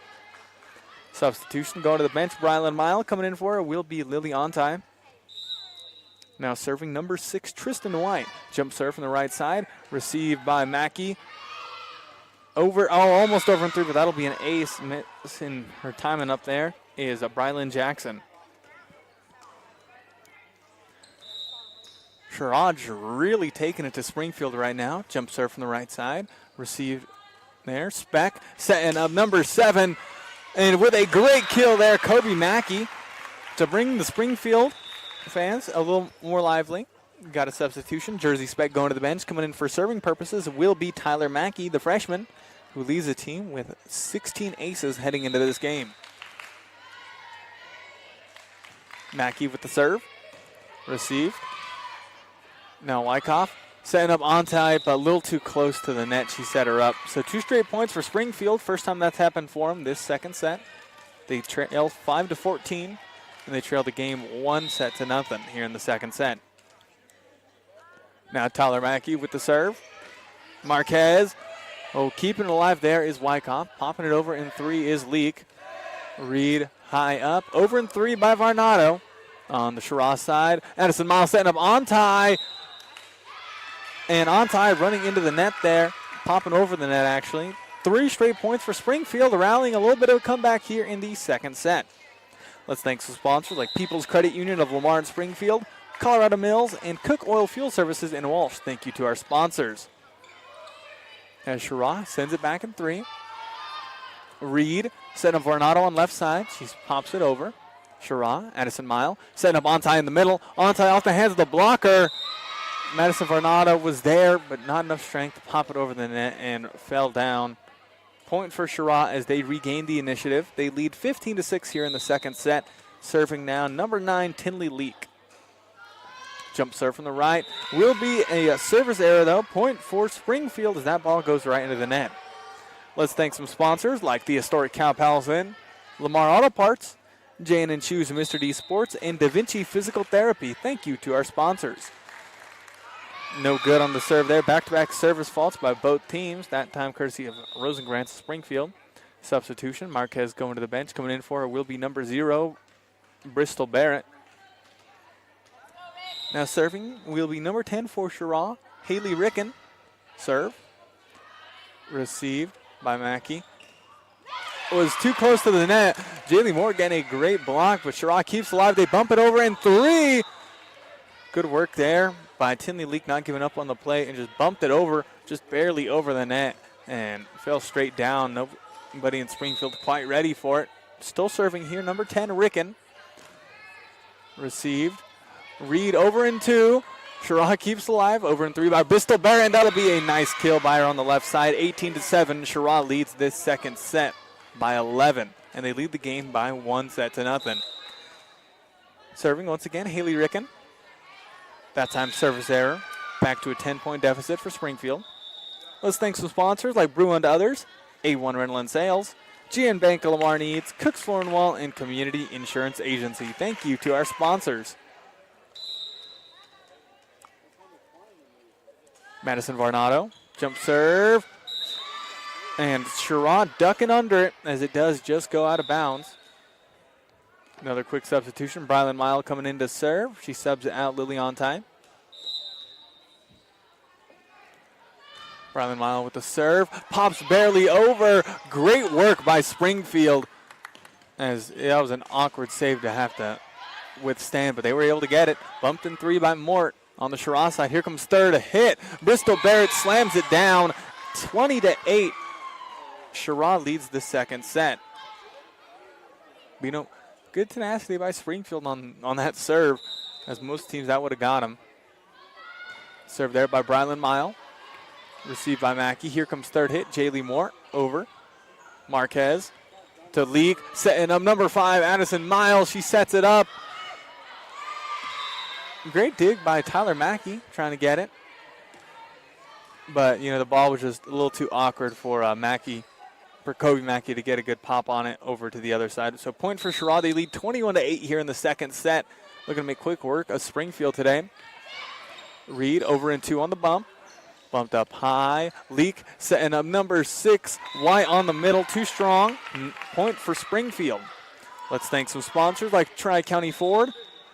Substitution going to the bench. Brylan Mile coming in for her will be Lily Ontai. Now serving number 6, Tristan White. Jump serve from the right side, received by Mackey. Almost over and through, but that'll be an ace. Missing her timing up there is Brylan Jackson. Cheraw really taking it to Springfield right now. Jump serve from the right side, received there. Speck setting up number 7, and with a great kill there, Kobe Mackey to bring the Springfield fans a little more lively. Got a substitution. Jersey Speck going to the bench. Coming in for serving purposes will be Tyler Mackey, the freshman, who leads the team with 16 aces heading into this game. Mackey with the serve. Received. Now Wyckoff setting up on type, a little too close to the net. She set her up. So 2 straight points for Springfield. First time that's happened for them this second set. They trail 5-14, and they trail the game 1-0 here in the second set. Now Tyler Mackey with the serve. Marquez. Keeping it alive there is Wyckoff. Popping it over in 3 is Leak. Reed high up. Over in 3 by Varnado. On the Cheraw side. Addison Miles setting up Ontai. And Ontai running into the net there. Popping over the net, actually. 3 straight points for Springfield. Rallying a little bit of a comeback here in the second set. Let's thank some sponsors like People's Credit Union of Lamar and Springfield, Colorado Mills, and Cook Oil Fuel Services in Walsh. Thank you to our sponsors. As Cheraw sends it back in 3. Reed setting up Varnado on left side. She pops it over. Cheraw, Addison Mile, setting up Ontai in the middle. Ontai off the hands of the blocker. Madison Varnado was there, but not enough strength to pop it over the net and fell down. Point for Cheraw as they regain the initiative. They lead 15-6 here in the second set. Serving now number 9, Tinley Leak. Jump serve from the right. Will be a service error, though. Point for Springfield as that ball goes right into the net. Let's thank some sponsors like the historic Cow Palace Inn, Lamar Auto Parts, J&N Shoes and Mr. D Sports, and Da Vinci Physical Therapy. Thank you to our sponsors. No good on the serve there. Back-to-back service faults by both teams. That time courtesy of Rosengrantz Springfield. Substitution. Marquez going to the bench. Coming in for her will be number 0, Bristol Barrett. Now serving will be number 10 for Cheraw, Haley Ricken. Serve. Received by Mackey. Was too close to the net. Jaylee Moore getting a great block, but Cheraw keeps alive. They bump it over in 3. Good work there by Tinley Leak, not giving up on the play and just bumped it over, just barely over the net and fell straight down. Nobody in Springfield quite ready for it. Still serving here, number 10, Ricken. Received. Reed over in 2. Cheraw keeps alive. Over in 3 by Bristol Barrett, and that'll be a nice kill by her on the left side. 18-7. Cheraw leads this second set by 11, and they lead the game by 1-0. Serving once again, Haley Ricken. That time service error. Back to a 10-point deficit for Springfield. Let's thank some sponsors like Brew and Others, A1 Rental and Sales, GN Bank of Lamar Needs, Cooks Floor and Wall, and Community Insurance Agency. Thank you to our sponsors. Madison Varnado, jump serve. And Cheraw ducking under it as it does just go out of bounds. Another quick substitution. Brylan Mile coming in to serve. She subs it out Lily Ontai. Brylan Mile with the serve. Pops barely over. Great work by Springfield. As that was an awkward save to have to withstand, but they were able to get it. Bumped in 3 by Mort on the Cheraw side. Here comes third, a hit. Bristol Barrett slams it down. 20-8. Cheraw leads the second set. But, you know, good tenacity by Springfield on that serve, as most teams that would have got him. Serve there by Brylan Mile. Received by Mackey. Here comes third hit. Jaylee Moore over. Marquez to Leak. Setting up number 5, Addison Miles. She sets it up. Great dig by Tyler Mackey trying to get it. But, you know, the ball was just a little too awkward for Kobe Mackey to get a good pop on it over to the other side. So point for Cheraw. They lead 21-8 here in the second set. Looking to make quick work of Springfield today. Reed over in 2 on the bump. Bumped up high. Leak setting up number 6. White on the middle. Too strong. Point for Springfield. Let's thank some sponsors like Tri-County Ford,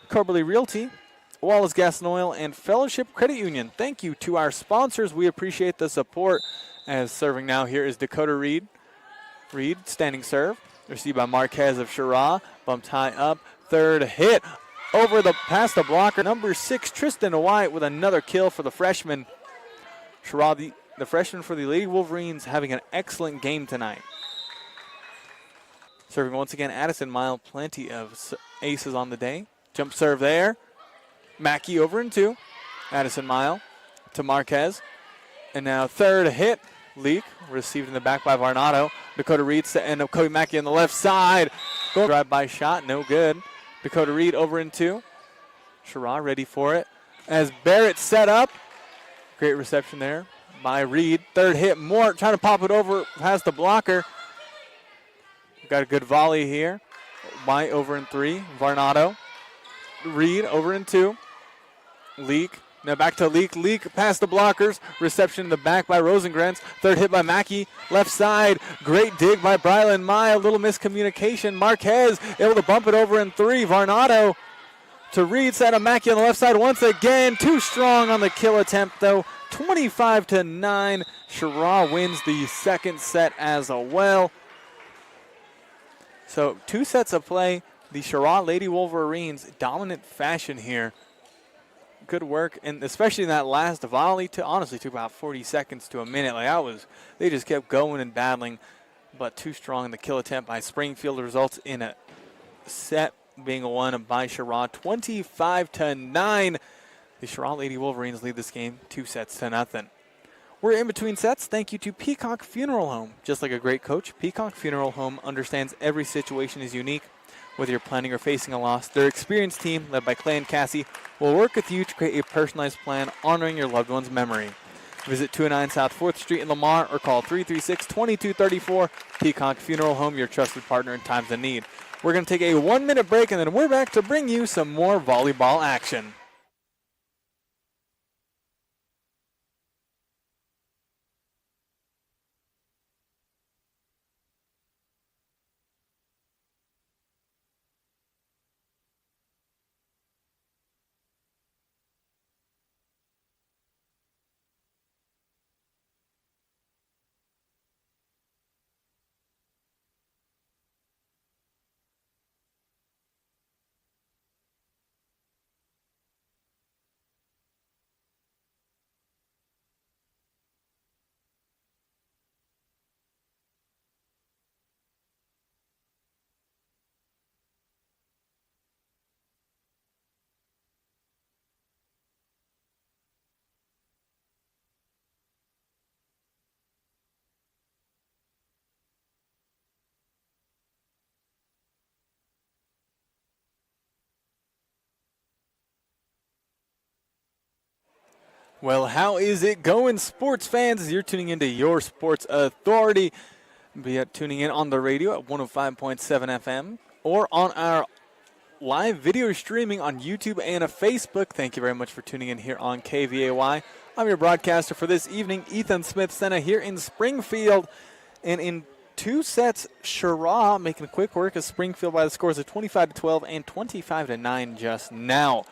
Carberly Realty, Wallace Gas and Oil, and Fellowship Credit Union. Thank you to our sponsors. We appreciate the support. As serving now here is Dakota Reed. Reed, standing serve. Received by Marquez of Cheraw. Bumped high up. Third hit. Past the blocker. Number 6, Tristan White with another kill for the freshman. Cheraw, the freshman for the Lady Wolverines, having an excellent game tonight. Serving once again, Addison Mile. Plenty of aces on the day. Jump serve there. Mackey over in 2. Addison Mile to Marquez. And now third hit. Leak received in the back by Varnado. Dakota Reed setting up Kobe Mackey on the left side. Drive-by shot, no good. Dakota Reed over in 2. Cheraw ready for it. As Barrett set up. Great reception there by Reed. Third hit, Mort trying to pop it over past the blocker. Got a good volley here. White over in 3. Varnado. Reed over in 2. Leak. Now back to Leak. Leak past the blockers. Reception in the back by Rosengrantz. Third hit by Mackey. Left side. Great dig by Brylan Mai. A little miscommunication. Marquez able to bump it over in 3. Varnado to Reed. Set up Mackey on the left side once again. Too strong on the kill attempt though. 25-9. Cheraw wins the second set as well. So 2 sets of play. The Cheraw Lady Wolverines dominant fashion here. Good work, and especially in that last volley. Honestly, took about 40 seconds to a minute. They just kept going and battling, but too strong in the kill attempt by Springfield. Results in a set being won by Cheraw, 25-9. The Cheraw Lady Wolverines lead this game 2-0. We're in between sets. Thank you to Peacock Funeral Home. Just like a great coach, Peacock Funeral Home understands every situation is unique. Whether you're planning or facing a loss, their experienced team, led by Clay and Cassie, will work with you to create a personalized plan honoring your loved one's memory. Visit 209 South 4th Street in Lamar or call 336-2234. Peacock Funeral Home, your trusted partner in times of need. We're going to take a 1-minute break, and then we're back to bring you some more volleyball action. Well, how is it going, sports fans? You're tuning into your Sports Authority. Be tuning in on the radio at 105.7 FM or on our live video streaming on YouTube and Facebook. Thank you very much for tuning in here on KVAY. I'm your broadcaster for this evening, Ethan Smith-Senna, here in Springfield. And in 2 sets, Cheraw making a quick work of Springfield by the scores of 25-12 and 25-9 just now.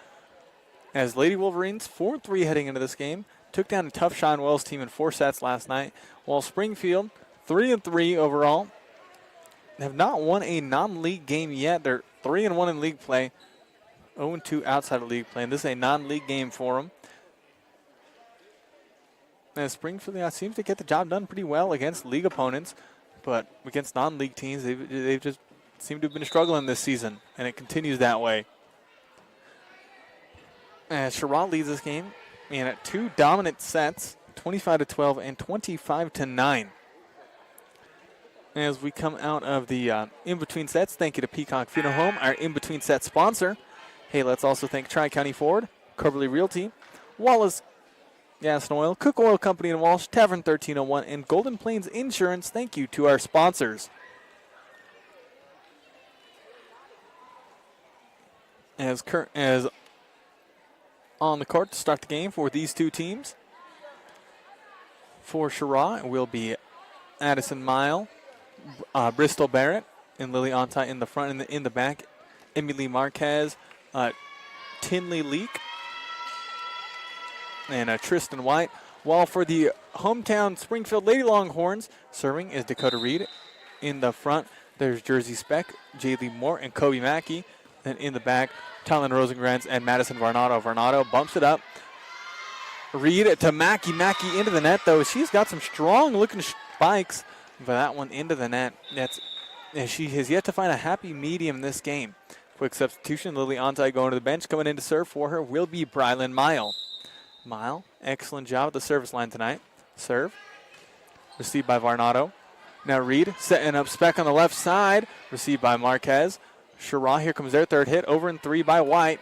As Lady Wolverines, 4-3 heading into this game, took down a tough Sean Wells team in 4 sets last night, while Springfield, 3-3 overall, have not won a non-league game yet. They're 3-1 in league play, 0-2 outside of league play, and this is a non-league game for them. And Springfield seems to get the job done pretty well against league opponents. But against non-league teams, they've just seemed to have been struggling this season, and it continues that way. As Cheraw leads this game, and at 2 dominant sets, 25-12 and 25-9. As we come out of the in-between sets, thank you to Peacock Funeral Home, our in-between set sponsor. Hey, let's also thank Tri-County Ford, Coverly Realty, Wallace Gas and Oil, Cook Oil Company in Walsh, Tavern 1301, and Golden Plains Insurance. Thank you to our sponsors. As on the court to start the game for these two teams. For Cheraw, it will be Addison Mile, Bristol Barrett, and Lily Ontai in the front and in the back. Emily Marquez, Tinley Leak, and Tristan White. While for the hometown Springfield Lady Longhorns, serving is Dakota Reed. In the front, there's Jersey Speck, Jaylee Moore, and Kobe Mackey. And in the back, Talon Rosengrantz and Madison Varnado. Varnado bumps it up. Reed to Mackey. Mackey into the net, though. She's got some strong-looking spikes, but that one into the net. She has yet to find a happy medium in this game. Quick substitution. Lily Ontai going to the bench. Coming in to serve for her will be Brylan Mile. Mile, excellent job at the service line tonight. Serve. Received by Varnado. Now Reed setting up Speck on the left side. Received by Marquez. Cheraw, here comes their third hit. Over in 3 by White.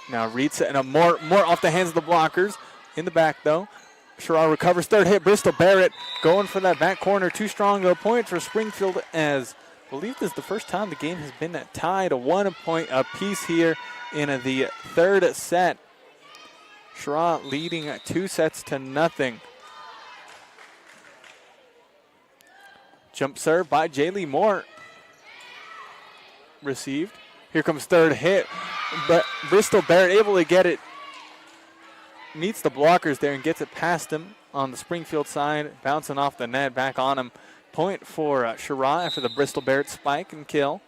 Now Reed setting up more off the hands of the blockers. In the back, though. Cheraw recovers. Third hit. Bristol Barrett going for that back corner. Too strong, though. Point for Springfield, as I believe this is the first time the game has been tied. 1 point apiece here in the third set. Cheraw leading 2-0. Jump serve by Jaylee Moore. Received. Here comes third hit, but Bristol Barrett able to get it. Meets the blockers there and gets it past him on the Springfield side, bouncing off the net, back on him. Point for Cheraw after the Bristol Barrett spike and kill.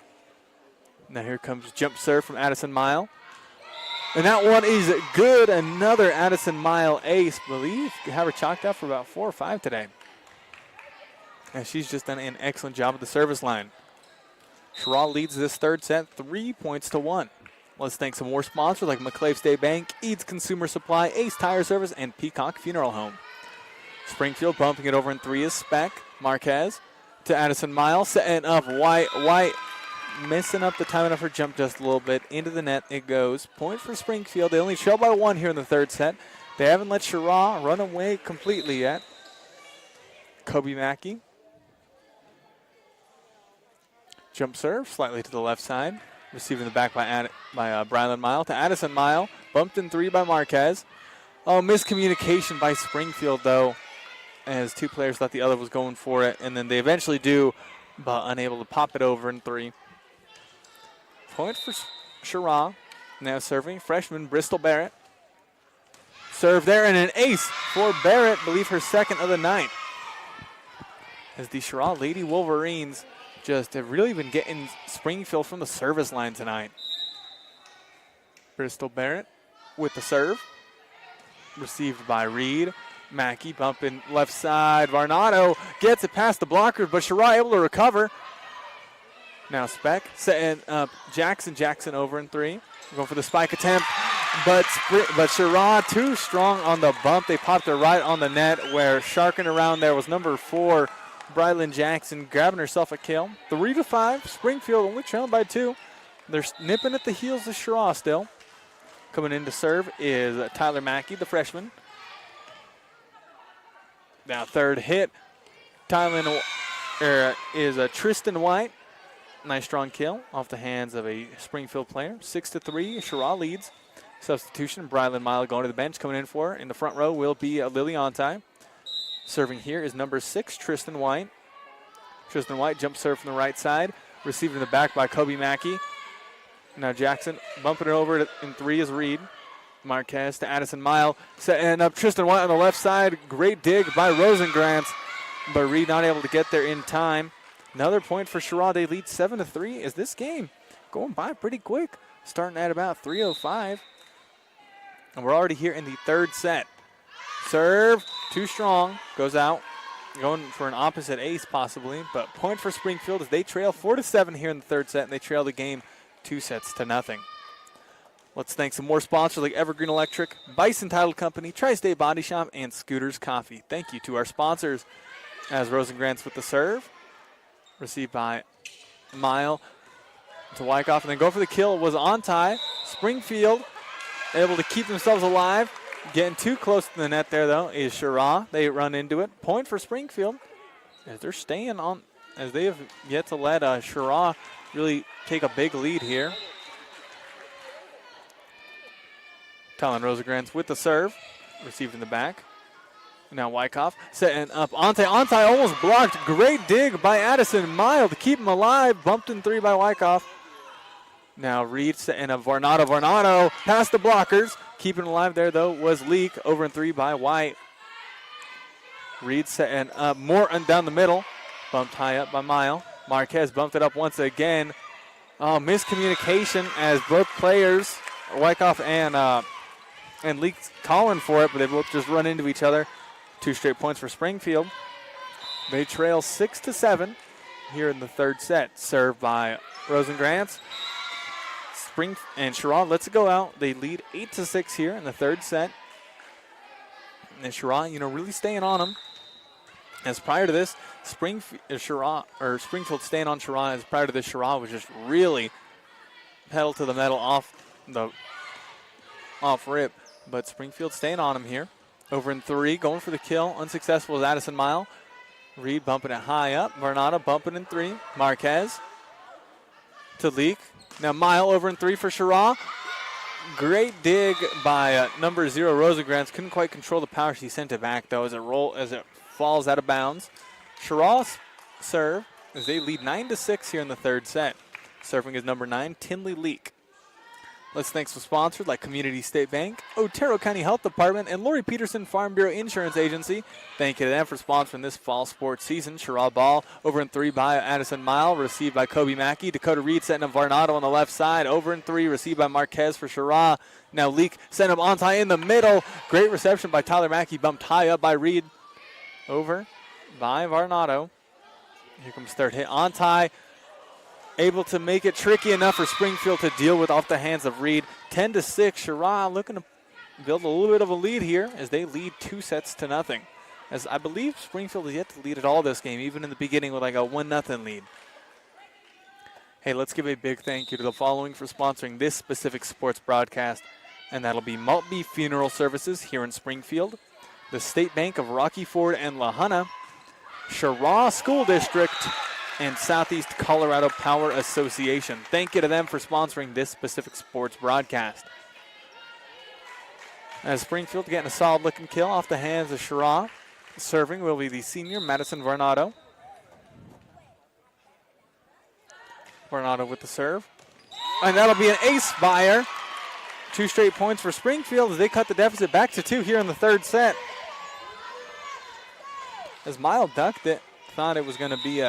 Now here comes jump serve from Addison Mile. And that one is good. Another Addison Mile ace. Believe you have her chalked up for about 4 or 5 today. And she's just done an excellent job at the service line. Cheraw leads this third set 3-1. Let's thank some more sponsors like McClave State Bank, Eads Consumer Supply, Ace Tire Service, and Peacock Funeral Home. Springfield bumping it over in 3 is Speck. Marquez to Addison Miles, setting up White. White missing up the timing of her jump just a little bit. Into the net it goes. Point for Springfield. They only trail by 1 here in the third set. They haven't let Cheraw run away completely yet. Kobe Mackey. Jump serve slightly to the left side. Receiving the back by Brylan Mile to Addison Mile. Bumped in 3 by Marquez. Oh, miscommunication by Springfield, though, as 2 players thought the other was going for it, and then they eventually do, but unable to pop it over in 3. Point for Cheraw. Now serving, freshman Bristol Barrett. Serve there, and an ace for Barrett, believe her second of the night. As the Cheraw Lady Wolverines just have really been getting Springfield from the service line tonight. Bristol Barrett with the serve. Received by Reed. Mackey bumping left side. Varnado gets it past the blocker, but Cheraw able to recover. Now Speck setting up Jackson. Jackson over in 3. Going for the spike attempt, but Cheraw too strong on the bump. They popped it right on the net, where sharking around there was number 4, Brylan Jackson, grabbing herself a kill. 3-5. Springfield only trailing by 2. They're nipping at the heels of Cheraw still. Coming in to serve is Tyler Mackey, the freshman. Now third hit. Is Tristan White. Nice strong kill off the hands of a Springfield player. 6-3. Cheraw leads. Substitution. Brylan Mile going to the bench. Coming in for her in the front row will be Lily Ontai. Serving here is number 6, Tristan White. Tristan White jump serve from the right side. Received in the back by Kobe Mackey. Now Jackson bumping it over in 3 is Reed. Marquez to Addison Mile. Setting up Tristan White on the left side. Great dig by Rosengrantz, but Reed not able to get there in time. Another point for Cheraw. They lead 7-3 as this game going by pretty quick. Starting at about 3:05. And we're already here in the third set. Serve, too strong, goes out. going for an opposite ace possibly, but point for Springfield as they trail 4-7 here in the third set, and they trail the game 2-0. Let's thank some more sponsors like Evergreen Electric, Bison Title Company, Tri-State Body Shop, and Scooters Coffee. Thank you to our sponsors. As Rosengrantz with the serve, received by Mile to Wyckoff, and then go for the kill was on tie. Springfield able to keep themselves alive. Getting too close to the net there, though, is Cheraw. They run into it. Point for Springfield as they're staying on, as they have yet to let Cheraw really take a big lead here. Talon Rosengrantz with the serve, received in the back. Now Wyckoff setting up Ante. Ante almost blocked. Great dig by Addison Mile to keep him alive. Bumped in three by Wyckoff. Now Reed setting up Varnado. Varnado past the blockers. Keeping alive there, though, was Leak. Over in three by White. Reed setting up Morton down the middle. Bumped high up by Mile. Marquez bumped it up once again. Oh, miscommunication as both players, Wyckoff and Leak, calling for it, but they both just run into each other. 2 straight points for Springfield. They trail 6-7 here in the third set. Served by Rosengrantz. And Cheraw lets it go out. They lead 8-6 here in the third set. And Cheraw, really staying on them. As prior to this, Springfield staying on Cheraw. As prior to this, Cheraw was just really pedal to the metal off rip. But Springfield staying on him here. Over in three, going for the kill. Unsuccessful is Addison Mile. Reed bumping it high up. Varnado bumping in three. Marquez to Leak. Now Mile over in three for Cheraw. Great dig by number 0, Rosengrantz. Couldn't quite control the power. She sent it back, though, as it falls out of bounds. Cheraw's serve as they lead 9-6 here in the third set. Serving is number 9, Tinley Leak. Let's thank some sponsors like Community State Bank, Otero County Health Department, and Lori Peterson Farm Bureau Insurance Agency. Thank you to them for sponsoring this fall sports season. Cheraw ball over in three by Addison Mile, received by Kobe Mackey. Dakota Reed setting up Varnado on the left side. Over in three, received by Marquez for Cheraw. Now Leak setting up Ontai in the middle. Great reception by Tyler Mackey, bumped high up by Reed. Over by Varnado. Here comes third hit. Ontai able to make it tricky enough for Springfield to deal with off the hands of Reed. 10-6, Cheraw looking to build a little bit of a lead here as they lead 2-0. As I believe Springfield is yet to lead at all this game, even in the beginning with like a 1-0 lead. Hey, let's give a big thank you to the following for sponsoring this specific sports broadcast, and that'll be Maltby Funeral Services here in Springfield, the State Bank of Rocky Ford and La Junta, Cheraw School District, and Southeast Colorado Power Association. Thank you to them for sponsoring this specific sports broadcast. As Springfield getting a solid-looking kill off the hands of Cheraw. Serving will be the senior, Madison Varnado. Varnado with the serve. And that'll be an ace fire. 2 straight points for Springfield as they cut the deficit back to 2 here in the third set. As Mile ducked it, thought it was going to be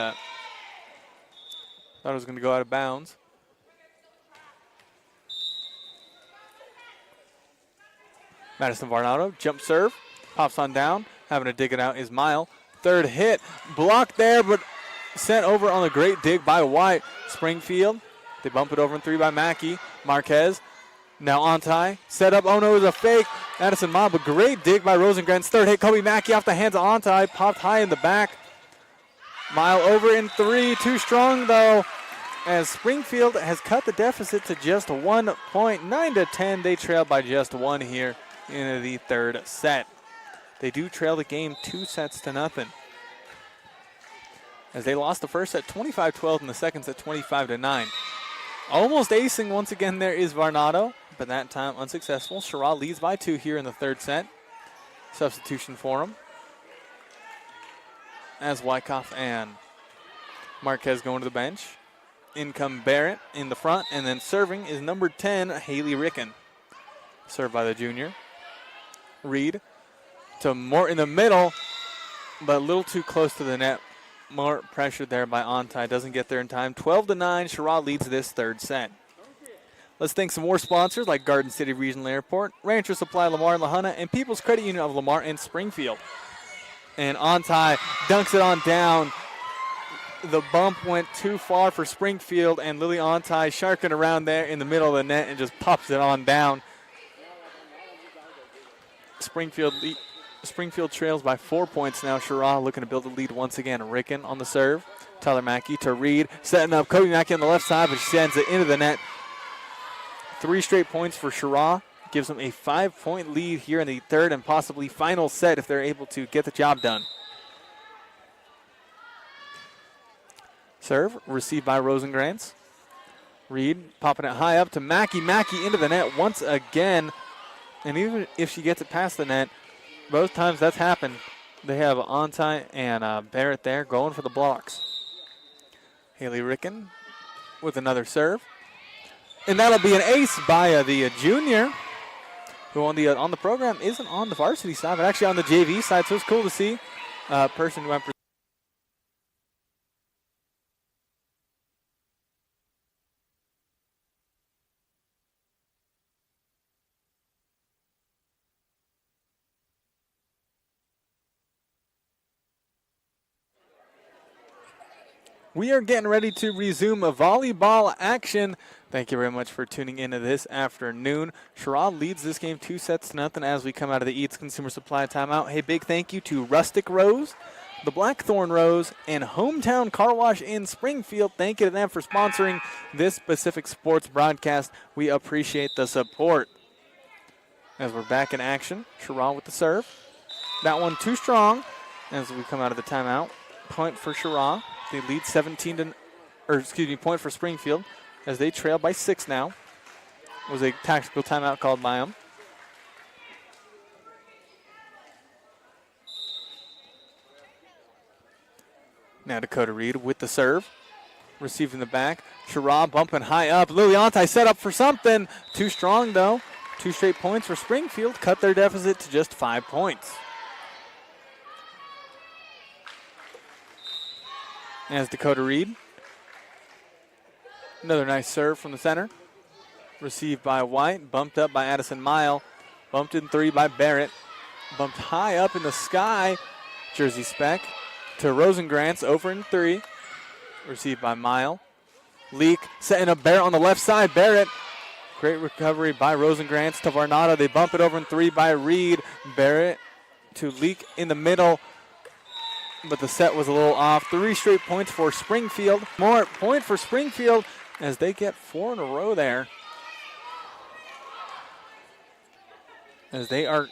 thought it was going to go out of bounds. Madison Varnado, jump serve, pops on down. Having to dig it out is Mile. Third hit, blocked there, but sent over on a great dig by White. Springfield, they bump it over in three by Mackey. Marquez, now Ontai, set up, oh no, it was a fake. Addison Mile, but great dig by Rosengrantz. Third hit, Kobe Mackey off the hands of Ontai, popped high in the back. Mile over in three, too strong though, as Springfield has cut the deficit to just 1 point. 9-10, they trail by just 1 here in the third set. They do trail the game 2-0. As they lost the first set 25-12 and the second set 25-9. Almost acing once again there is Varnado, but that time unsuccessful. Cheraw leads by 2 here in the third set. Substitution for him, as Wyckoff and Marquez going to the bench. In come Barrett in the front, and then serving is number 10, Haley Ricken. Served by the junior. Reed to Moore in the middle, but a little too close to the net. More pressure there by Ontai. Doesn't get there in time. 12-9, Cheraw leads this third set. Let's thank some more sponsors like Garden City Regional Airport, Rancher Supply Lamar and La Junta, and People's Credit Union of Lamar and Springfield. And Ontai dunks it on down. The bump went too far for Springfield, and Lily Ontai sharking around there in the middle of the net and just pops it on down. Springfield trails by 4 points now. Cheraw looking to build a lead once again. Ricken on the serve. Tyler Mackey to Reed. Setting up Kobe Mackey on the left side, but she sends it into the net. 3 straight points for Cheraw. Gives them a 5-point lead here in the third and possibly final set if they're able to get the job done. Serve received by Rosengrantz. Reed popping it high up to Mackey. Mackey into the net once again. And even if she gets it past the net, both times that's happened, they have Ontai and Barrett there going for the blocks. Haley Ricken with another serve. And that'll be an ace by the junior, who on the program isn't on the varsity side, but actually on the JV side, so it's cool to see a person who went. We are getting ready to resume a volleyball action. Thank you very much for tuning into this afternoon. Cheraw leads this game 2-0 as we come out of the Eats Consumer Supply timeout. Hey, big thank you to Rustic Rose, the Blackthorn Rose, and Hometown Car Wash in Springfield. Thank you to them for sponsoring this specific sports broadcast. We appreciate the support. As we're back in action, Cheraw with the serve. That one too strong as we come out of the timeout. Point for Cheraw. They lead point for Springfield as they trail by 6 now. It was a tactical timeout called by them. Now Dakota Reed with the serve. Received in the back. Cheraw bumping high up. Liliantai set up for something. Too strong though. 2 straight points for Springfield. Cut their deficit to just 5 points. As Dakota Reed. Another nice serve from the center. Received by White. Bumped up by Addison Mile. Bumped in 3 by Barrett. Bumped high up in the sky. Jersey Speck to Rosengrantz. Over in 3. Received by Mile. Leak setting up Barrett on the left side. Barrett. Great recovery by Rosengrantz to Varnado. They bump it over in 3 by Reed. Barrett to Leak in the middle. But the set was a little off. 3 straight points for Springfield. More point for Springfield as they get 4 in a row there. As they are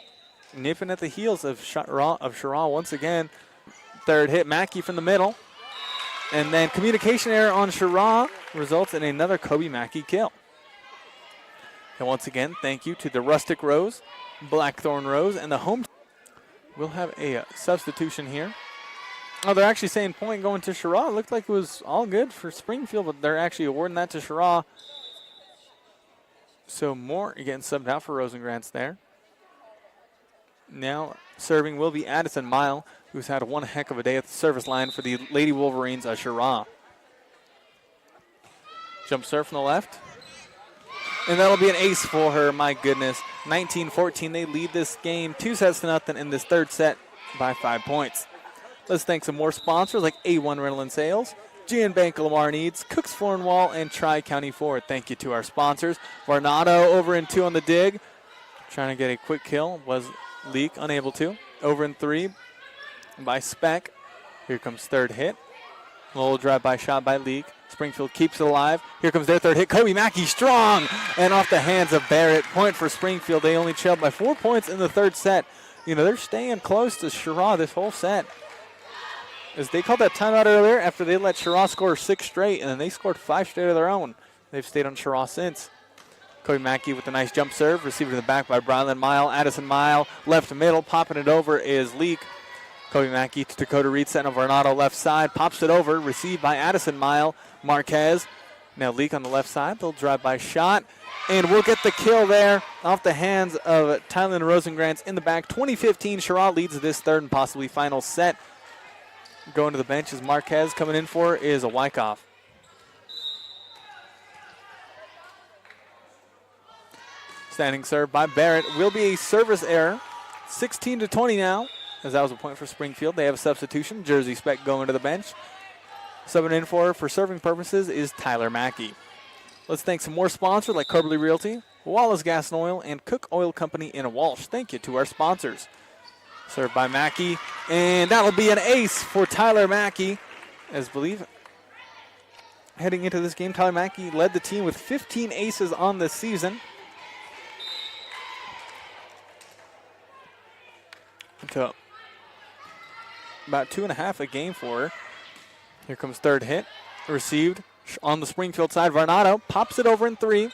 nipping at the heels of Cheraw once again. Third hit, Mackey from the middle. And then communication error on Cheraw results in another Kobe Mackey kill. And once again, thank you to the Rustic Rose, Blackthorn Rose, and the home. We'll have a substitution here. Oh, they're actually saying point going to Cheraw. It looked like it was all good for Springfield, but they're actually awarding that to Cheraw. So Moore getting subbed out for Rosengrantz there. Now serving will be Addison Mile, who's had one heck of a day at the service line for the Lady Wolverines, Cheraw. Jump serve from the left. And that'll be an ace for her, my goodness. 19-14, they lead this game 2-0 in this third set by 5 points. Let's thank some more sponsors like A1 Rental and Sales, GN Bank Lamar Needs, Cooks Floor and Wall, and Tri-County Ford. Thank you to our sponsors. Varnado over in 2 on the dig. Trying to get a quick kill. Was Leak unable to. Over in 3 by Speck. Here comes third hit. A little drive-by shot by Leak. Springfield keeps it alive. Here comes their third hit. Kobe Mackey strong and off the hands of Barrett. Point for Springfield. They only trailed by 4 points in the third set. You know, they're staying close to Cheraw this whole set. As they called that timeout earlier after they let Cheraw score 6 straight, and then they scored 5 straight of their own. They've stayed on Cheraw since. Kobe Mackey with a nice jump serve. Received in the back by Brylan Mile. Addison Mile left middle. Popping it over is Leak. Kobe Mackey to Dakota Reed, setting up Varnado left side. Pops it over. Received by Addison Mile. Marquez. Now Leak on the left side. They'll drive by shot. And we'll get the kill there off the hands of Tylen Rosengrantz in the back. 20-15. Cheraw leads this third and possibly final set. Going to the bench is Marquez. Coming in for is a Wyckoff. Standing serve by Barrett. Will be a service error. 16-20 now as that was a point for Springfield. They have a substitution. Jersey Speck going to the bench. Subbing in for serving purposes is Tyler Mackey. Let's thank some more sponsors like Carberly Realty, Wallace Gas and Oil, and Cook Oil Company in Walsh. Thank you to our sponsors. Served by Mackey, and that'll be an ace for Tyler Mackey. As I believe, heading into this game, Tyler Mackey led the team with 15 aces on the season. To about 2.5 a game for her. Here comes third hit. Received on the Springfield side. Varnado pops it over in 3.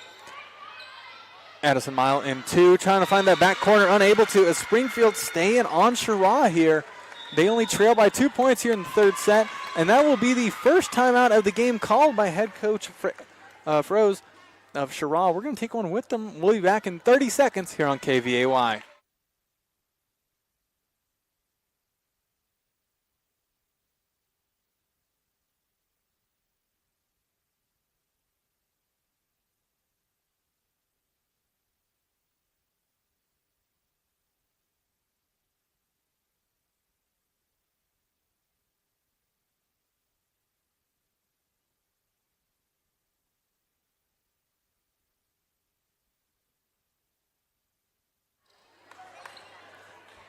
Addison Mile in 2. Trying to find that back corner. Unable to, as Springfield staying on Cheraw here. They only trail by 2 points here in the third set. And that will be the first timeout of the game called by head coach Froze of Cheraw. We're going to take one with them. We'll be back in 30 seconds here on KVAY.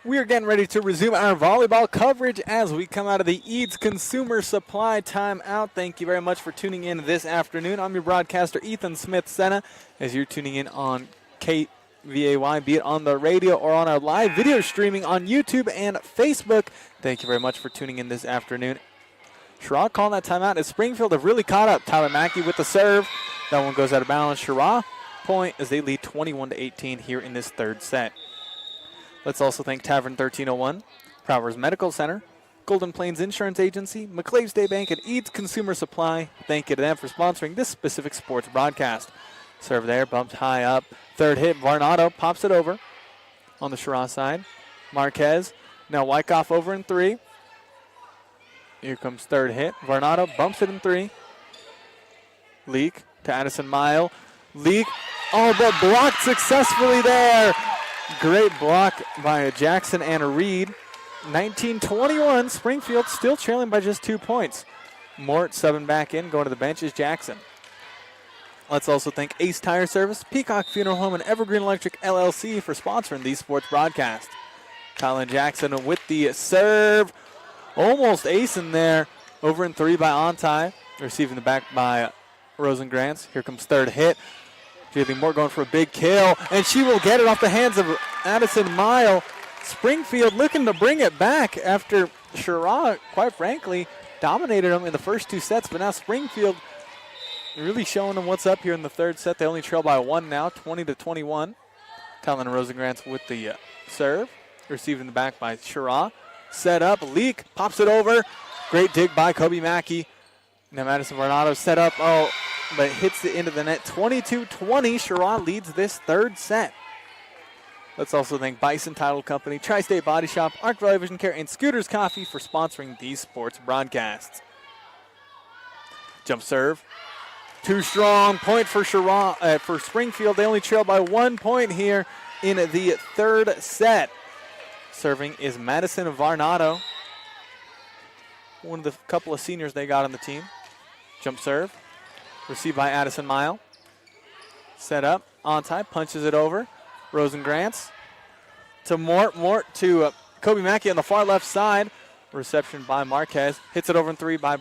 We are getting ready to resume our volleyball coverage as we come out of the Eads Consumer Supply timeout. Thank you very much for tuning in this afternoon. I'm your broadcaster, Ethan Smith-Senna, as you're tuning in on KVAY, be it on the radio or on our live video streaming on YouTube and Facebook. Thank you very much for tuning in this afternoon. Cheraw calling that timeout as Springfield have really caught up. Tyler Mackey with the serve. That one goes out of bounds. Cheraw point as they lead 21-18 here in this third set. Let's also thank Tavern 1301, Prowers Medical Center, Golden Plains Insurance Agency, McClave State Bank, and Eads Consumer Supply. Thank you to them for sponsoring this specific sports broadcast. Serve there, bumped high up. Third hit, Varnado pops it over on the Cheraw side. Marquez, now Wyckoff over in 3. Here comes third hit. Varnado bumps it in 3. Leak to Addison Mile. Leak, but blocked successfully there. Great block by Jackson and Reed. 19-21, Springfield still trailing by just 2 points. Mort subbing back in, going to the bench is Jackson. Let's also thank Ace Tire Service, Peacock Funeral Home, and Evergreen Electric LLC for sponsoring these sports broadcasts. Colin Jackson with the serve. Almost ace in there. Over in 3 by Ontai. Receiving the back by Rosengrantz. Here comes third hit. Jaylee Moore going for a big kill, and she will get it off the hands of Addison Mile. Springfield looking to bring it back after Cheraw, quite frankly, dominated them in the first 2 sets, but now Springfield really showing them what's up here in the third set. They only trail by 1 now, 20-21. Talon Rosengrantz with the serve, receiving the back by Cheraw. Set up, Leak, pops it over. Great dig by Kobe Mackey. Now Madison Varnado set up, but hits the end of the net. 22-20, Cheraw leads this third set. Let's also thank Bison Title Company, Tri-State Body Shop, Arc Valley Vision Care, and Scooters Coffee for sponsoring these sports broadcasts. Jump serve. Too strong. Point for Cheraw, for Springfield. They only trail by 1 point here in the third set. Serving is Madison Varnado, one of the couple of seniors they got on the team. Jump serve. Received by Addison Mile. Set up. Ontai punches it over. Rosengrantz to Mort. Mort to Kobe Mackey on the far left side. Reception by Marquez. Hits it over in 3 by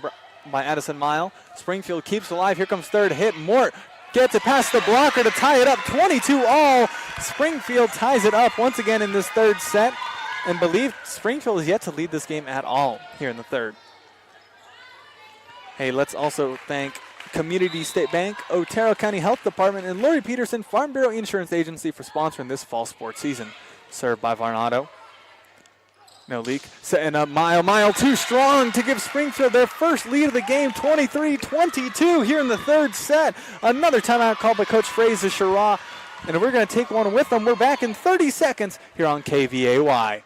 Addison Mile. Springfield keeps alive. Here comes third hit. Mort gets it past the blocker to tie it up. 22-all. Springfield ties it up once again in this third set. And believe Springfield is yet to lead this game at all here in the third. Hey, let's also thank Community State Bank, Otero County Health Department, and Lori Peterson Farm Bureau Insurance Agency for sponsoring this fall sports season. Served by Varnado. No leak. Setting up Mile too strong to give Springfield their first lead of the game, 23-22 here in the third set. Another timeout called by Coach Fraser Cheraw, and we're going to take one with them. We're back in 30 seconds here on KVAY.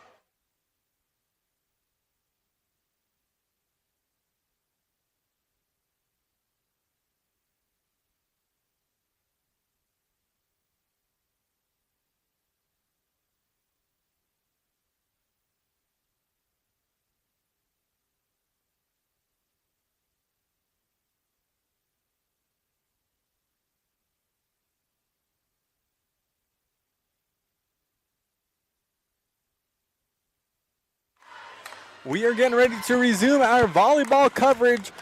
We are getting ready to resume our volleyball coverage.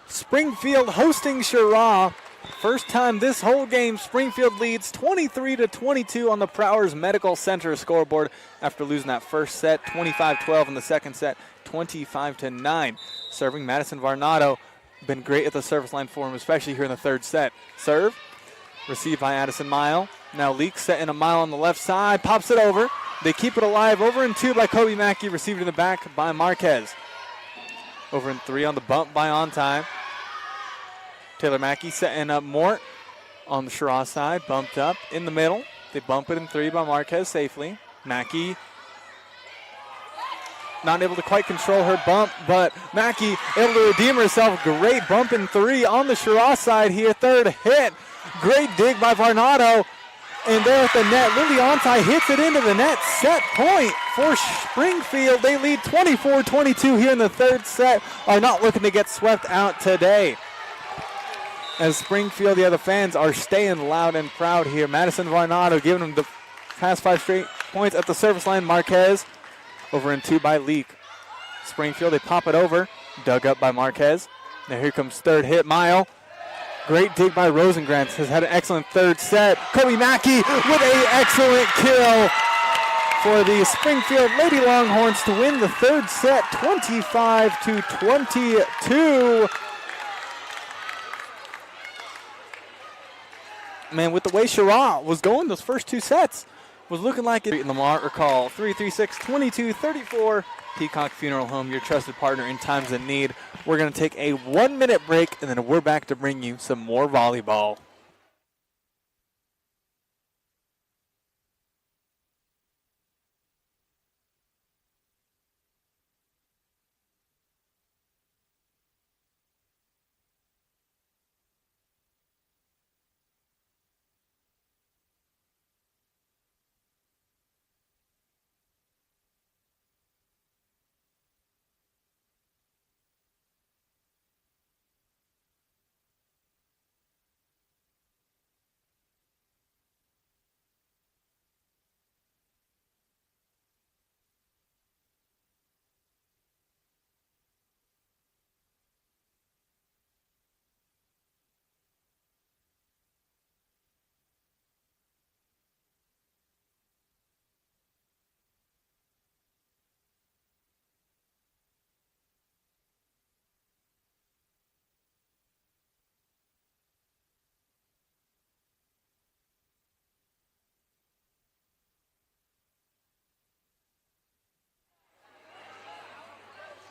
Springfield hosting Cheraw. First time this whole game, Springfield leads 23-22 on the Prowers Medical Center scoreboard after losing that first set, 25-12 in the second set, 25-9. Serving Madison Varnado, been great at the service line for him, especially here in the third set. Serve, received by Addison Mile. Now Leak setting a Mile on the left side, pops it over. They keep it alive, over in two by Kobe Mackey, received in the back by Marquez. Over in three on the bump by On Time. Taylor Mackey setting up Mort on the Cheraw side, bumped up in the middle. They bump it in three by Marquez safely. Mackey not able to quite control her bump, but Mackey able to redeem herself. Great bump in three on the Cheraw side here. Third hit. Great dig by Varnado. And there at the net, Lily Ontai hits it into the net. Set point for Springfield. They lead 24-22 here in the third set. Are not looking to get swept out today. As Springfield, the fans are staying loud and proud here. Madison Varnado giving them the past 5 straight points at the service line. Marquez over in two by Leak. Springfield, they pop it over. Dug up by Marquez. Now here comes third hit, Mile. Great dig by Rosengrantz, has had an excellent third set. Kobe Mackey with an excellent kill for the Springfield Lady Longhorns to win the third set, 25-22. Man, with the way Cheraw was going those first two sets, was looking like it. In the mark call, 336-22-34. Peacock Funeral Home, your trusted partner in times of need. We're going to take a 1-minute break, and then we're back to bring you some more volleyball.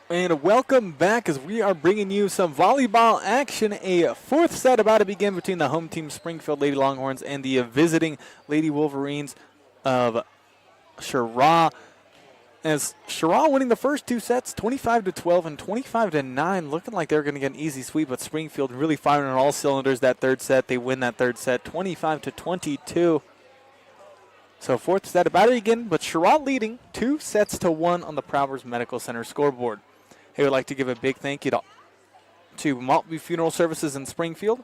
And welcome back as we are bringing you some volleyball action. A fourth set about to begin between the home team Springfield Lady Longhorns and the visiting Lady Wolverines of Cheraw. As Cheraw winning the first two sets, 25-12 and 25-9, looking like they're going to get an easy sweep, but Springfield really firing on all cylinders that third set. They win that third set, 25-22. So fourth set about to begin, but Cheraw leading 2-1 on the Prowers Medical Center scoreboard. Hey, would like to give a big thank you to Maltby Funeral Services in Springfield,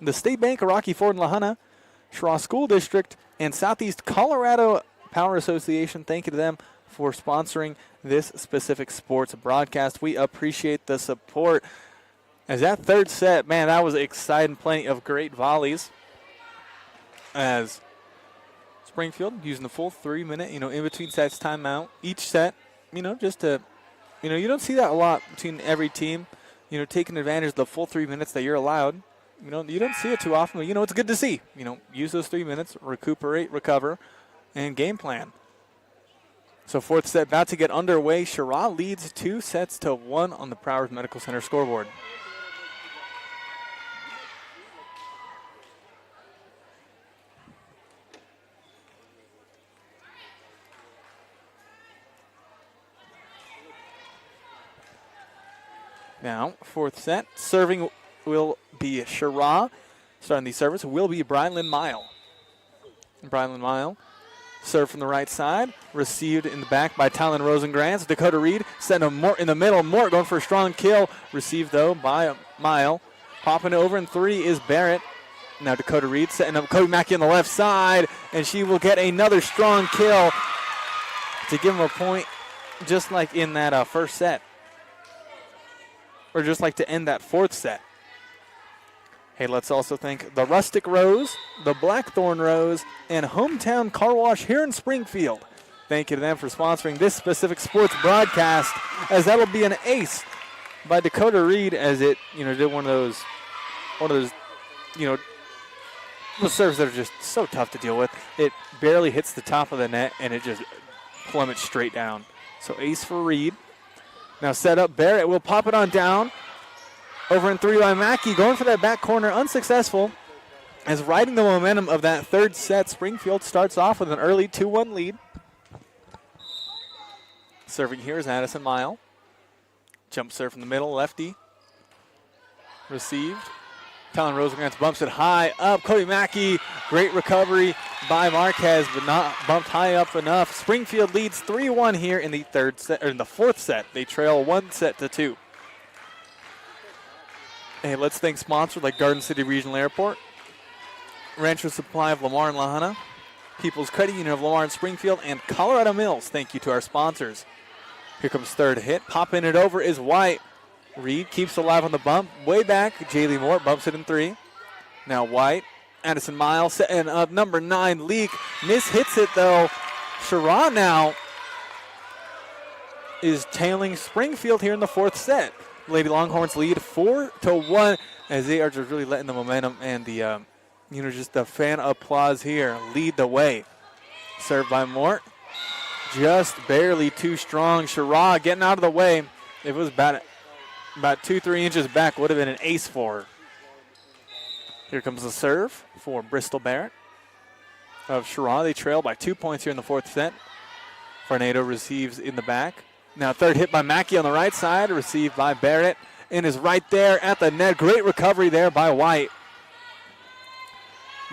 the State Bank of Rocky Ford and La Junta, Cheraw School District, and Southeast Colorado Power Association. Thank you to them for sponsoring this specific sports broadcast. We appreciate the support. As that third set, man, that was exciting. Plenty of great volleys. As Springfield using the full 3 minute, in between sets timeout. Each set, just to, you don't see that a lot between every team, taking advantage of the full 3 minutes that you're allowed. You don't see it too often, but, it's good to see. Use those 3 minutes, recuperate, recover, and game plan. So fourth set about to get underway. Cheraw leads 2-1 on the Prowers Medical Center scoreboard. Now, fourth set, serving will be Cheraw. Starting the service will be Brylan Mile. Brylan Mile, serve from the right side, received in the back by Talon Rosengrantz. Dakota Reed sent him Mort in the middle. Mort going for a strong kill. Received, though, by Mile. Popping it over in three is Barrett. Now Dakota Reed setting up Kobe Mackey on the left side, and she will get another strong kill to give him a point just like in that first set. Or just like to end that fourth set. Hey, let's also thank the Rustic Rose, the Blackthorn Rose, and Hometown Car Wash here in Springfield. Thank you to them for sponsoring this specific sports broadcast, as that'll be an ace by Dakota Reed, as it, did one of those, those serves that are just so tough to deal with. It barely hits the top of the net, and it just plummets straight down. So ace for Reed. Now set up, Barrett will pop it on down. Over in 3 by Mackey, going for that back corner, unsuccessful. As riding the momentum of that third set, Springfield starts off with an early 2-1 lead. Serving here is Addison Mile. Jump serve from the middle, lefty. Received. Talon Rosengrantz bumps it high up. Cody Mackey, great recovery by Marquez, but not bumped high up enough. Springfield leads 3-1 here in the third set, or in the fourth set. They trail 1-2. Hey, let's thank sponsors like Garden City Regional Airport, Rancho Supply of Lamar and Lahana, People's Credit Union of Lamar and Springfield, and Colorado Mills. Thank you to our sponsors. Here comes third hit. Popping it over is White. Reed keeps alive on the bump. Way back, Jaylee Moore bumps it in 3. Now White, Addison Miles, setting up number 9, Leak. Hits it though. Cheraw now is tailing Springfield here in the fourth set. Lady Longhorns lead 4-1 as they are just really letting the momentum and the, just the fan applause here lead the way. Served by Mort. Just barely too strong. Cheraw getting out of the way. If it was about 2-3 inches back, would have been an ace for her. Here comes the serve for Bristol Barrett of Cheraw. They trail by 2 points here in the fourth set. Farnado receives in the back. Now third hit by Mackey on the right side, received by Barrett, and is right there at the net. Great recovery there by White.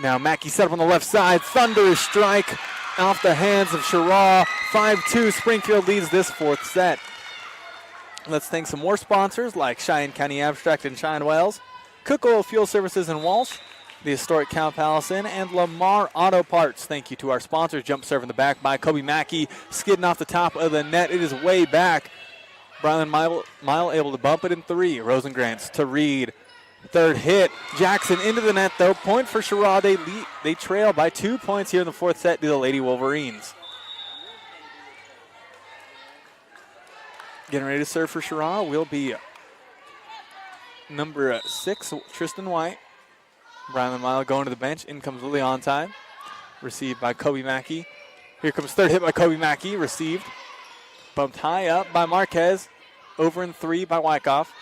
Now Mackey set up on the left side. Thunderous strike off the hands of Cheraw. 5-2, Springfield leads this fourth set. Let's thank some more sponsors like Cheyenne County Abstract and Cheyenne Wells, Cook Oil Fuel Services in Walsh, the historic Cow Palace Inn, and Lamar Auto Parts. Thank you to our sponsors. Jump serve in the back by Kobe Mackey, skidding off the top of the net. It is way back. Brian Mile able to bump it in 3. Rosengrantz to Reed. Third hit. Jackson into the net, though. Point for Cheraw. They trail by 2 points here in the fourth set to the Lady Wolverines. Getting ready to serve for Cheraw will be number 6, Tristan White. Brian Mile going to the bench. In comes Lily on time. Received by Kobe Mackey. Here comes third hit by Kobe Mackey. Received. Bumped high up by Marquez. Over in 3 by Wyckoff.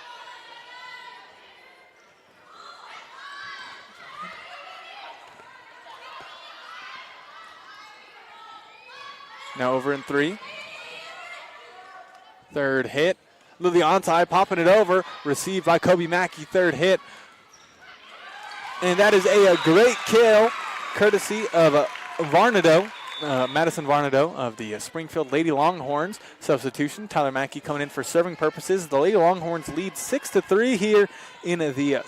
Now over in 3. Third hit. Lily Ontai popping it over. Received by Kobe Mackey. Third hit. And that is a great kill, courtesy of Varnado, Madison Varnado of the Springfield Lady Longhorns. Substitution, Tyler Mackey coming in for serving purposes. The Lady Longhorns lead 6-3 here in the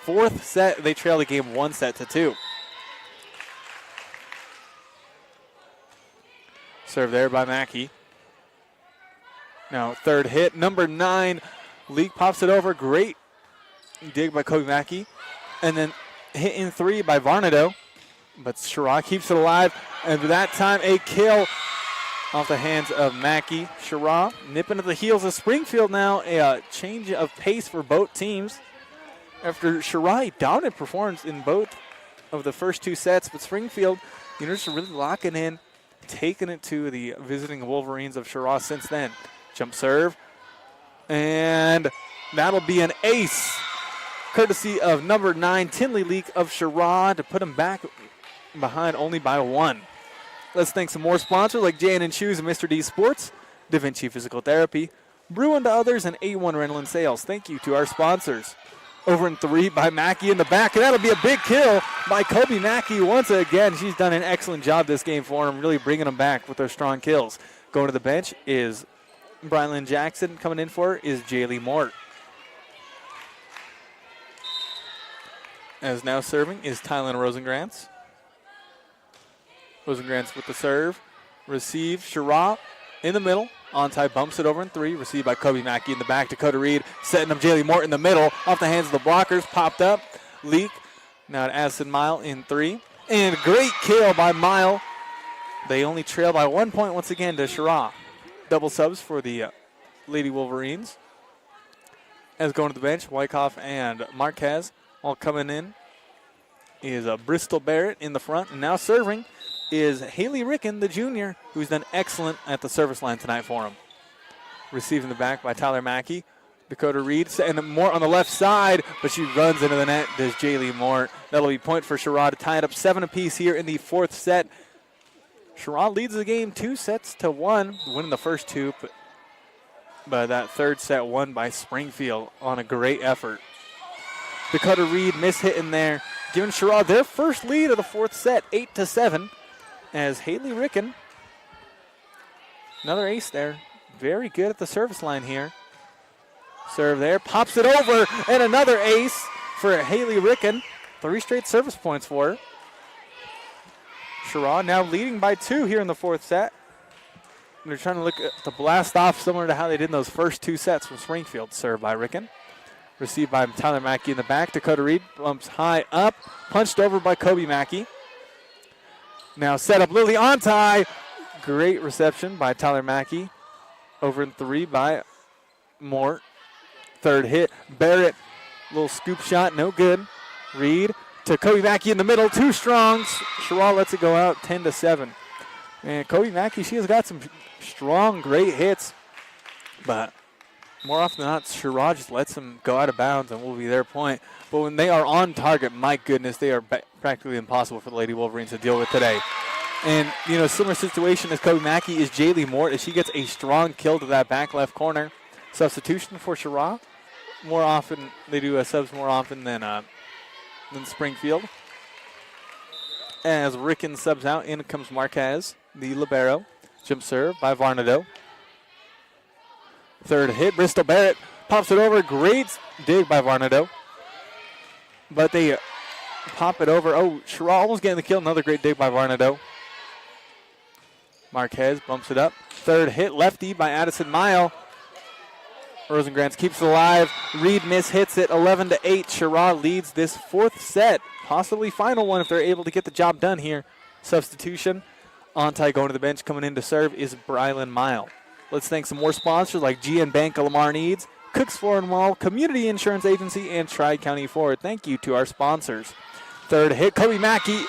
fourth set. They trail the game 1-2. Serve there by Mackey. Now third hit, number 9. Leak pops it over. Great dig by Kobe Mackey. And then hit in 3 by Varnado. But Cheraw keeps it alive. And that time a kill off the hands of Mackey. Cheraw nipping at the heels of Springfield now. A change of pace for both teams. After Cheraw, dominant performance in both of the first 2 sets. But Springfield, just really locking in, taking it to the visiting Wolverines of Cheraw since then. Jump serve. And that'll be an ace, courtesy of number 9, Tinley Leak of Cheraw, to put him back behind only by 1. Let's thank some more sponsors like J&N Shoes and Mr. D Sports, Da Vinci Physical Therapy, Brew Unto Others, and A1 Rental and Sales. Thank you to our sponsors. Over in 3 by Mackey in the back, and that'll be a big kill by Kobe Mackey once again. She's done an excellent job this game for him, really bringing him back with those strong kills. Going to the bench is Brian Lynn Jackson. Coming in for her is Jaylee Mort. As now serving is Tylen Rosengrantz. Rosengrantz with the serve. Received. Cheraw in the middle. On-tie bumps it over in 3. Received by Kobe Mackey in the back. Dakota Reed setting up Jaylee Mort in the middle. Off the hands of the blockers. Popped up. Leak. Now to Addison Mile in 3. And great kill by Mile. They only trail by 1 point once again to Cheraw. Double subs for the Lady Wolverines. As going to the bench, Wyckoff and Marquez all coming in is Bristol Barrett in the front. And now serving is Haley Ricken, the junior, who's done excellent at the service line tonight for him. Receiving the back by Tyler Mackey. Dakota Reed and Mort on the left side, but she runs into the net, does Jaylee Mort. That'll be point for Cheraw to tie it up 7 apiece here in the 4th set. Cheraw leads the game 2-1, winning the first 2, but that 3rd set won by Springfield on a great effort. Dakota Reed mishitting there, giving Cheraw their first lead of the 4th set, 8-7, as Haley Ricken, another ace there, very good at the service line here. Serve there, pops it over, and another ace for Haley Ricken. 3 straight service points for her. Cheraw now leading by 2 here in the 4th set. They're trying to look at the blast off similar to how they did in those first 2 sets from Springfield. Served by Ricken. Received by Tyler Mackey in the back. Dakota Reed bumps high up. Punched over by Kobe Mackey. Now set up Lily on tie. Great reception by Tyler Mackey. Over in 3 by Mort. 3rd hit. Barrett. Little scoop shot. No good. Reed to Kobe Mackey in the middle. 2 strong. Cheraw lets it go out 10-7. And Kobe Mackey, she has got some strong, great hits. But more often than not, Cheraw just lets them go out of bounds and will be their point. But when they are on target, my goodness, they are practically impossible for the Lady Wolverines to deal with today. And, you know, similar situation as Kobe Mackey is Jaylee Mort as she gets a strong kill to that back left corner. Substitution for Cheraw. More often, they do subs more often than Springfield. As Ricken subs out, in comes Marquez, the libero. Jump serve by Varnado. 3rd hit, Bristol Barrett pops it over. Great dig by Varnado. But they pop it over. Oh, Cheraw almost getting the kill. Another great dig by Varnado. Marquez bumps it up. 3rd hit, lefty by Addison Mile. Rosengrantz keeps it alive. Reed hits it 11-8. Cheraw leads this 4th set. Possibly final one if they're able to get the job done here. Substitution. On-tie going to the bench. Coming in to serve is Brylan Mile. Let's thank some more sponsors like GN Bank of Lamar Needs, Cooks Floor and Wall, Community Insurance Agency, and Tri-County Ford. Thank you to our sponsors. 3rd hit. Kobe Mackey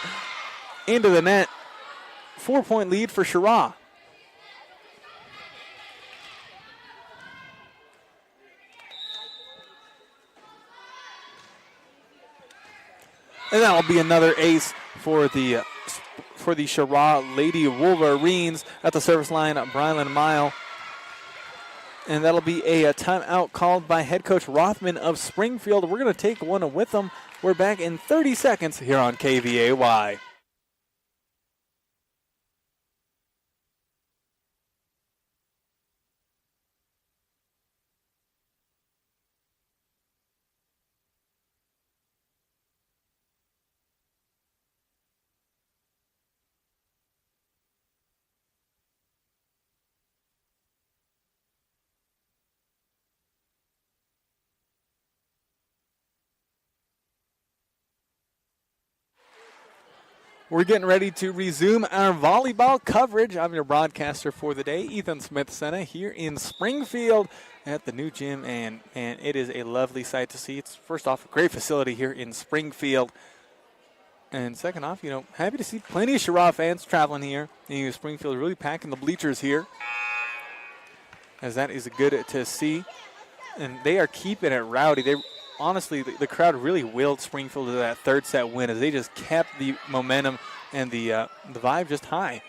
into the net. 4-point lead for Cheraw. And that'll be another ace for the Cheraw Lady Wolverines at the service line, Brylan Mile. And that'll be a timeout called by head coach Rothman of Springfield. We're going to take one with them. We're back in 30 seconds here on KVAY. We're getting ready to resume our volleyball coverage. I'm your broadcaster for the day, Ethan Smith-Sena, here in Springfield at the new gym, and it is a lovely sight to see. It's, first off, a great facility here in Springfield. And second off, you know, happy to see plenty of Cheraw fans traveling here. And Springfield really packing the bleachers here, as that is good to see. And they are keeping it rowdy. Honestly, the crowd really willed Springfield to that 3rd set win as they just kept the momentum and the vibe just high.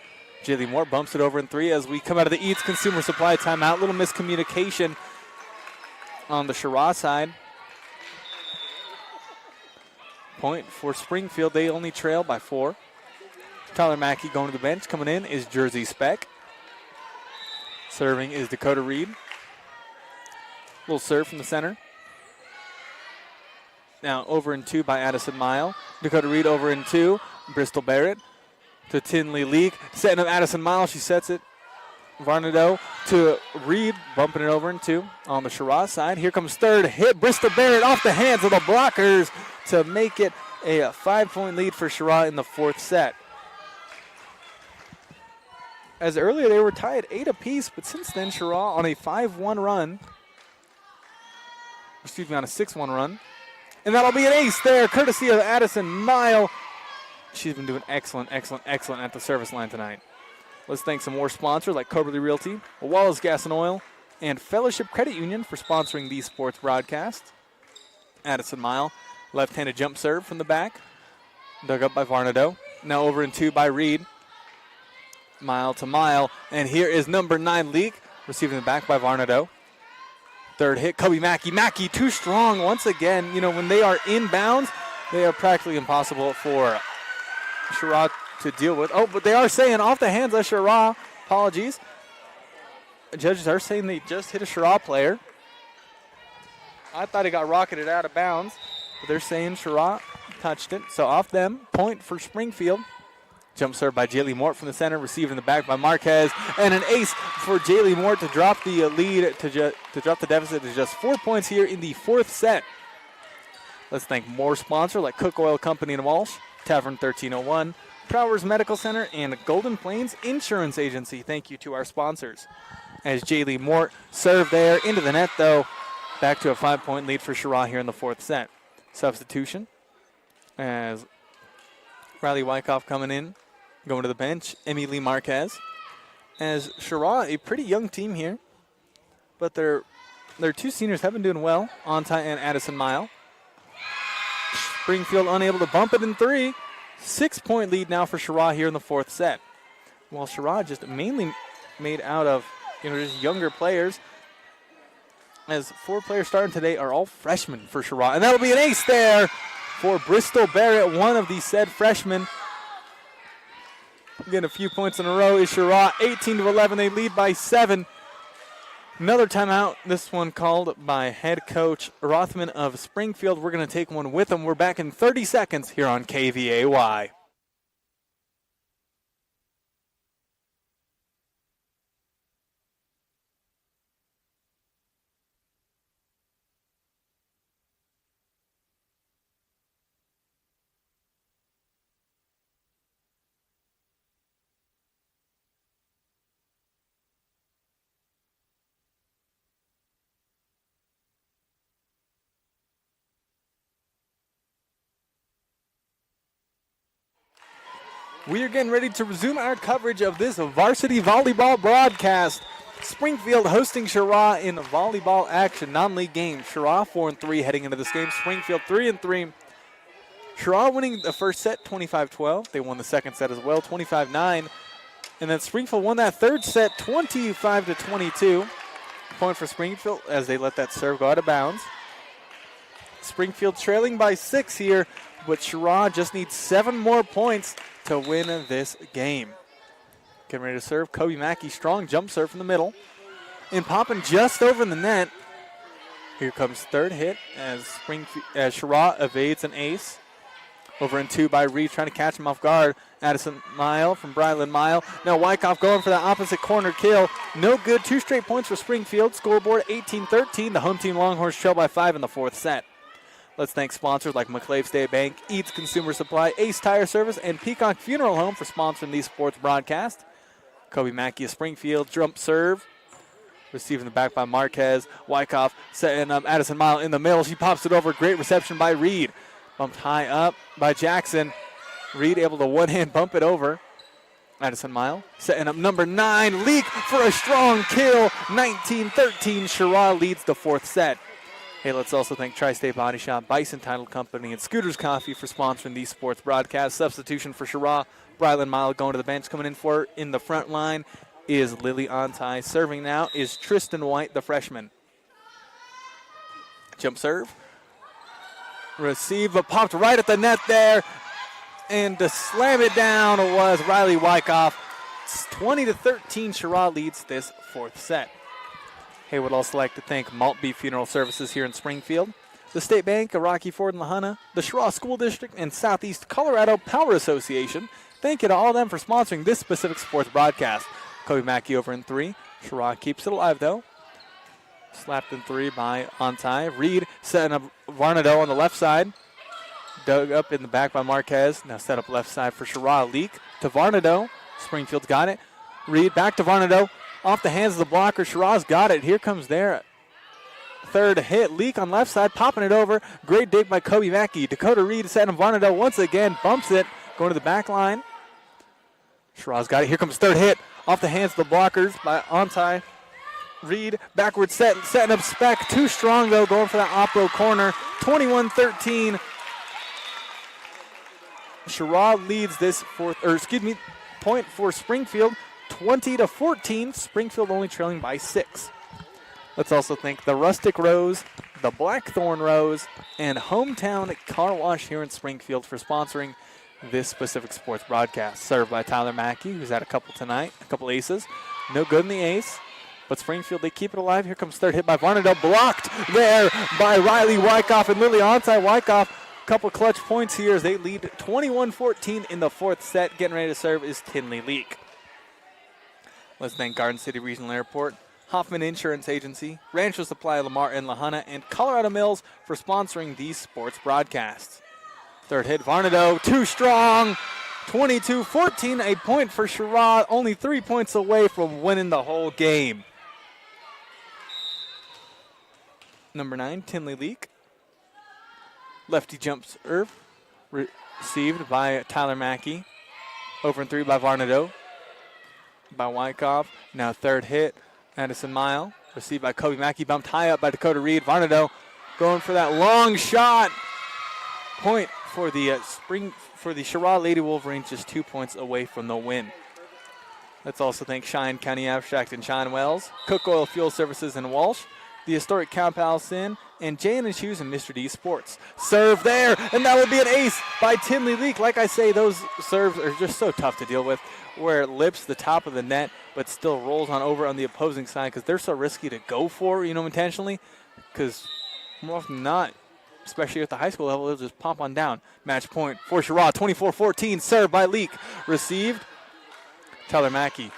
Jaylee Moore bumps it over in 3 as we come out of the Eats Consumer Supply timeout. Little miscommunication on the Cheraw side. Point for Springfield. They only trail by 4. Tyler Mackey going to the bench. Coming in is Jersey Speck. Serving is Dakota Reed. Little serve from the center. Now over in 2 by Addison Mile. Dakota Reed over in 2. Bristol Barrett to Tinley Leak. Setting up Addison Mile. She sets it Varnado to Reed, bumping it over in 2 on the Cheraw side. Here comes third hit. Bristol Barrett off the hands of the blockers to make it a 5-point lead for Cheraw in the 4th set. As earlier they were tied 8 apiece, but since then Cheraw on a 5-1 run. Excuse me, on a 6-1 run. And that'll be an ace there, courtesy of Addison Mile. She's been doing excellent at the service line tonight. Let's thank some more sponsors like Coberly Realty, Wallace Gas and Oil, and Fellowship Credit Union for sponsoring these sports broadcasts. Addison Mile, left-handed jump serve from the back. Dug up by Varnado. Now over in 2 by Reed. Mile to Mile. And here is number 9, Leak, receiving the back by Varnado. Third hit, Kobe Mackey. Mackey too strong once again. You know, when they are inbounds, they are practically impossible for Cheraw to deal with. Oh, but they are saying off the hands of Cheraw. Apologies. The judges are saying they just hit a Cheraw player. I thought he got rocketed out of bounds, but they're saying Cheraw touched it. So off them, point for Springfield. Jump serve by Jaylee Mort from the center, received in the back by Marquez, and an ace for Jaylee Mort to drop the lead, to drop the deficit to just 4 points here in the 4th set. Let's thank more sponsors like Cook Oil Company in Walsh, Tavern 1301, Prowers Medical Center, and Golden Plains Insurance Agency. Thank you to our sponsors. As Jaylee Mort served there into the net, though, back to a 5-point lead for Cheraw here in the 4th set. Substitution as Riley Wyckoff coming in, going to the bench, Emmy Lee Marquez. As Cheraw, a pretty young team here, but their 2 seniors have been doing well, Ontai and Addison Mile. Springfield unable to bump it in 3. 6-point lead now for Cheraw here in the 4th set. While Cheraw just mainly made out of, just younger players, as 4 players starting today are all freshmen for Cheraw. And that'll be an ace there for Bristol Barrett, one of the said freshmen. Getting a few points in a row is Cheraw, 18-11. They lead by 7. Another timeout, this one called by head coach Rothman of Springfield. We're going to take one with them. We're back in 30 seconds here on KVAY. We are getting ready to resume our coverage of this varsity volleyball broadcast. Springfield hosting Cheraw in volleyball action, non-league game. Cheraw 4-3 heading into this game. Springfield 3-3. Cheraw winning the first set 25-12. They won the second set as well, 25-9. And then Springfield won that third set 25-22. Point for Springfield as they let that serve go out of bounds. Springfield trailing by 6 here, but Cheraw just needs 7 more points to win this game. Getting ready to serve. Kobe Mackey, strong jump serve from the middle. And popping just over the net. Here comes third hit as Cheraw evades an ace. Over in 2 by Reed, trying to catch him off guard. Addison Mile from Brylan Mile. Now Wyckoff going for that opposite corner kill. No good. 2 straight points for Springfield. Scoreboard 18-13. The home team Longhorns trail by 5 in the 4th set. Let's thank sponsors like McClave State Bank, Eats Consumer Supply, Ace Tire Service, and Peacock Funeral Home for sponsoring these sports broadcasts. Kobe Mackey of Springfield, jump serve. Receiving the back by Marquez. Wyckoff setting up Addison Mile in the middle. She pops it over. Great reception by Reed. Bumped high up by Jackson. Reed able to one-hand bump it over. Addison Mile setting up number 9. Leak for a strong kill. 19-13. Cheraw leads the 4th set. Hey, let's also thank Tri-State Body Shop, Bison Title Company, and Scooters Coffee for sponsoring these sports broadcasts. Substitution for Cheraw. Brylan Mile going to the bench. Coming in for in the front line is Lily Ontai. Serving now is Tristan White, the freshman. Jump serve. Receive, but popped right at the net there. And to slam it down was Riley Wyckoff. 20-13, Cheraw leads this 4th set. Hey, would also like to thank Maltby Funeral Services here in Springfield, the State Bank of Rocky Ford and Lahana, the Cheraw School District, and Southeast Colorado Power Association. Thank you to all of them for sponsoring this specific sports broadcast. Kobe Mackey over in 3. Cheraw keeps it alive, though. Slapped in 3 by Ontai. Reed setting up Varnado on the left side. Dug up in the back by Marquez. Now set up left side for Cheraw. Leak to Varnado. Springfield's got it. Reed back to Varnado. Off the hands of the blocker. Cheraw's got it. Here comes their third hit. Leak on left side. Popping it over. Great dig by Kobe Mackey. Dakota Reed setting up Varnado once again. Bumps it. Going to the back line. Cheraw's got it. Here comes third hit. Off the hands of the blockers by Ontai. Reed backwards setting up Speck. Too strong, though, going for that oppo corner. 21-13. Cheraw leads this point for Springfield, 20-14. Springfield only trailing by 6. Let's also thank the Rustic Rose, the Blackthorn Rose, and Hometown Car Wash here in Springfield for sponsoring this specific sports broadcast. Served by Tyler Mackey, who's had a couple tonight, a couple aces. No good in the ace, but Springfield, they keep it alive. Here comes third hit by Varnado, blocked there by Riley Wyckoff and Lily Ontai. Wyckoff, couple clutch points here as they lead 21-14 in the 4th set. Getting ready to serve is Tinley Leak. Let's thank Garden City Regional Airport, Hoffman Insurance Agency, Rancho Supply Lamar and Lahana, and Colorado Mills for sponsoring these sports broadcasts. Third hit, Varnado, too strong. 22-14, a point for Cheraw, only 3 points away from winning the whole game. Number 9, Tinley Leak. Lefty jumps serve, received by Tyler Mackey. Over in 3 by Varnado, by Wyckoff. Now third hit, Addison Mile. Received by Kobe Mackey, bumped high up by Dakota Reed. Varnado going for that long shot. Point for the Cheraw Lady Wolverines, just 2 points away from the win. Let's also thank Cheyenne County Abstract and Sean Wells, Cook Oil Fuel Services in Walsh, the Historic Cow Palace Inn, and J&N Shoes and Mr. D Sports. Serve there, and that would be an ace by Tinley Leak. Like I say, those serves are just so tough to deal with, where it lips the top of the net, but still rolls on over on the opposing side because they're so risky to go for, intentionally, because more often than not, especially at the high school level, they'll just pop on down. Match point for Cheraw, 24-14, served by Leak. Received, Tyler Mackey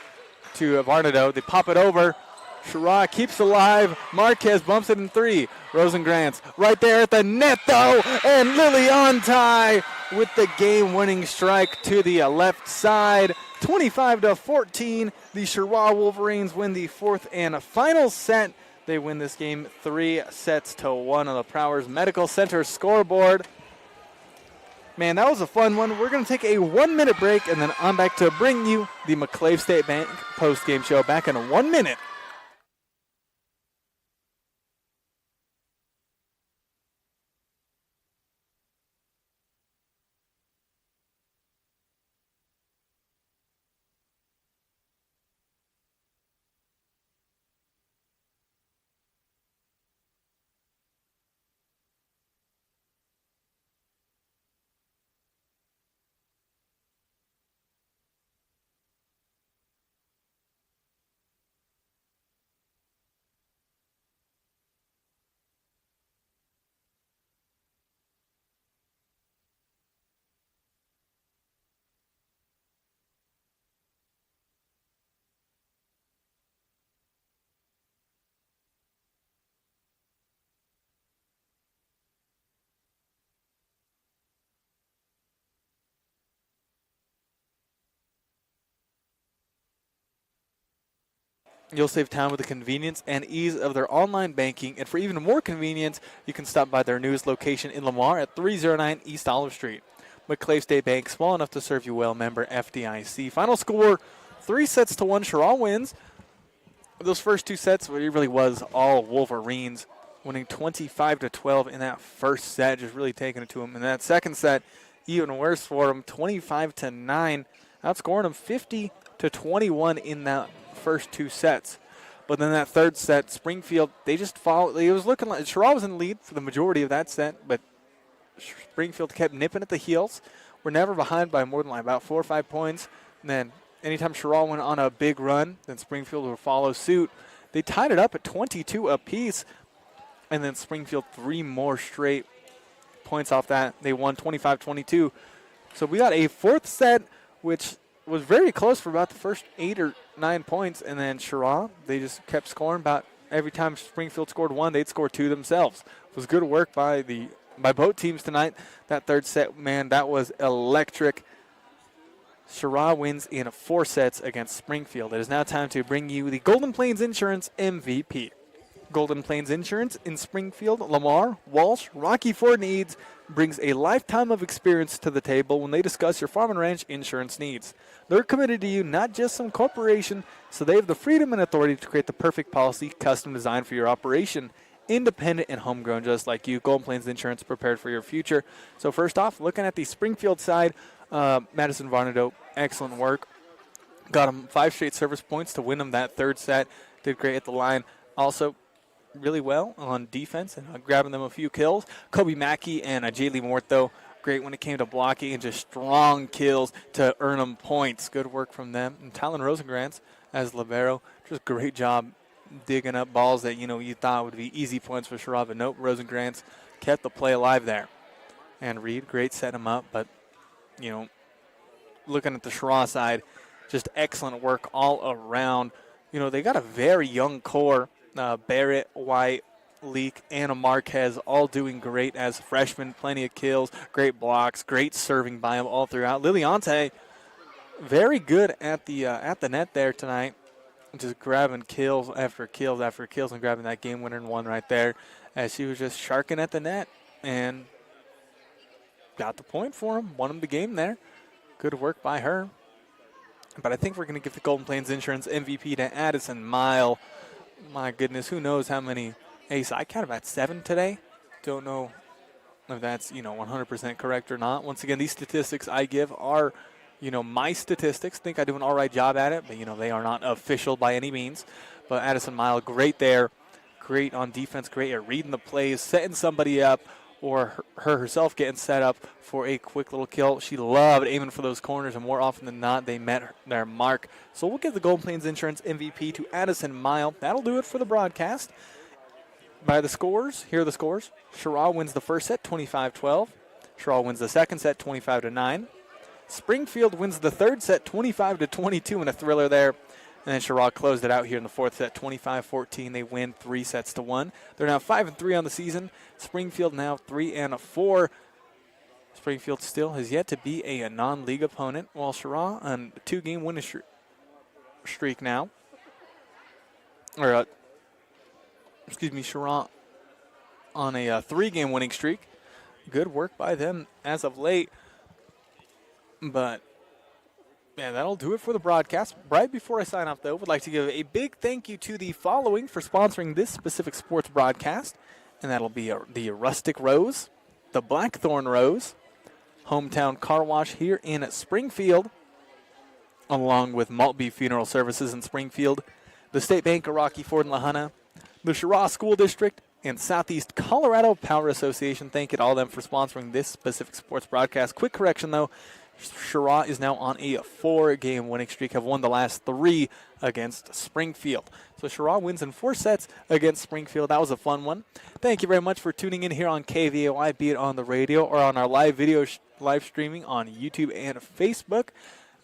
to Varnado. They pop it over. Cheraw keeps alive. Marquez bumps it in 3. Rosengrantz right there at the net, though. And Lily Ontai with the game-winning strike to the left side. 25-14. The Cheraw Wolverines win the 4th and final set. They win this game 3-1 on the Prowers Medical Center scoreboard. Man, that was a fun one. We're going to take a 1-minute break, and then I'm back to bring you the McClave State Bank post-game show back in 1 minute. You'll save time with the convenience and ease of their online banking. And for even more convenience, you can stop by their newest location in Lamar at 309 East Olive Street. McClave State Bank, small enough to serve you well, member FDIC. Final score, 3-1. Cheraw wins. Those first 2 sets, it really was all Wolverines, winning 25-12 in that first set, just really taking it to them. In that second set, even worse for them, 25-9, outscoring them 50-21 in that first 2 sets. But then that third set, Springfield, they just followed. It was looking like Cheraw was in the lead for the majority of that set, but Springfield kept nipping at the heels. We're never behind by more than about 4 or 5 points. And then anytime Cheraw went on a big run, then Springfield would follow suit. They tied it up at 22 apiece, and then Springfield 3 more straight points off that. They won 25-22. So we got a 4th set, which was very close for about the first 8 or 9 points, and then Cheraw, they just kept scoring. About every time Springfield scored one, they'd score two themselves. It was good work by both teams tonight. That third set, man, that was electric. Cheraw wins in 4 sets against Springfield. It is now time to bring you the Golden Plains Insurance MVP. Golden Plains Insurance in Springfield, Lamar, Walsh, Rocky Ford Needs brings a lifetime of experience to the table when they discuss your farm and ranch insurance needs. They're committed to you, not just some corporation, so they have the freedom and authority to create the perfect policy custom designed for your operation. Independent and homegrown just like you. Golden Plains Insurance, prepared for your future. So first off, looking at the Springfield side, Madison Varnado, excellent work. Got him 5 straight service points to win him that third set. Did great at the line. Also, really well on defense and grabbing them a few kills. Kobe Mackey and Jaylee Mortho, great when it came to blocking and just strong kills to earn them points. Good work from them. And Talon Rosengrantz as libero, just great job digging up balls that, you thought would be easy points for Cheraw, but nope, Rosengrantz kept the play alive there. And Reed, great setting him up, but, looking at the Cheraw side, just excellent work all around. They got a very young core. Barrett, White, Leak, Anna Marquez all doing great as freshmen. Plenty of kills, great blocks, great serving by them all throughout. Liliante, very good at the net there tonight. Just grabbing kills after kills after kills and grabbing that game winner and one right there as she was just sharking at the net and got the point for him. Won him the game there. Good work by her. But I think we're going to give the Golden Plains Insurance MVP to Addison Mile. My goodness, who knows how many ace. I counted about 7 today. Don't know if that's, 100% correct or not. Once again, these statistics I give are, my statistics. Think I do an all right job at it, but, they are not official by any means. But Addison Mile, great there. Great on defense, great at reading the plays, setting somebody up, or her herself getting set up for a quick little kill. She loved aiming for those corners, and more often than not, they met their mark. So we'll give the Golden Plains Insurance MVP to Addison Mile. That'll do it for the broadcast. By the scores, here are the scores. Cheraw wins the first set, 25-12. Cheraw wins the second set, 25-9. Springfield wins the third set, 25-22 in a thriller there. And then Cheraw closed it out here in the fourth set, 25-14. They win 3-1. They're now 5-3 on the season. Springfield now 3-4. Springfield still has yet to be a non-league opponent, while Cheraw on a 2-game winning streak now. Cheraw on a 3-game winning streak. Good work by them as of late. But yeah, that'll do it for the broadcast. Right before I sign off, though, would like to give a big thank you to the following for sponsoring this specific sports broadcast. And that'll be the Rustic Rose, the Blackthorn Rose, Hometown Car Wash here in Springfield, along with Maltby Funeral Services in Springfield, the State Bank of Rocky Ford and LaHunna, the Cheraw School District, and Southeast Colorado Power Association. Thank you to all of them for sponsoring this specific sports broadcast. Quick correction, though. Cheraw is now on a 4-game winning streak, have won the last 3 against Springfield. So Cheraw wins in 4 sets against Springfield. That was a fun one. Thank you very much for tuning in here on KVAY, be it on the radio or on our live video live streaming on YouTube and Facebook.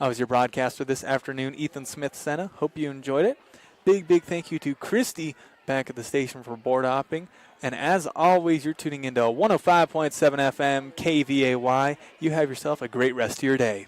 I was your broadcaster this afternoon, Ethan Smith-Senna. Hope you enjoyed it. Big thank you to Christy back at the station for board hopping. And as always, you're tuning into 105.7 FM KVAY. You have yourself a great rest of your day.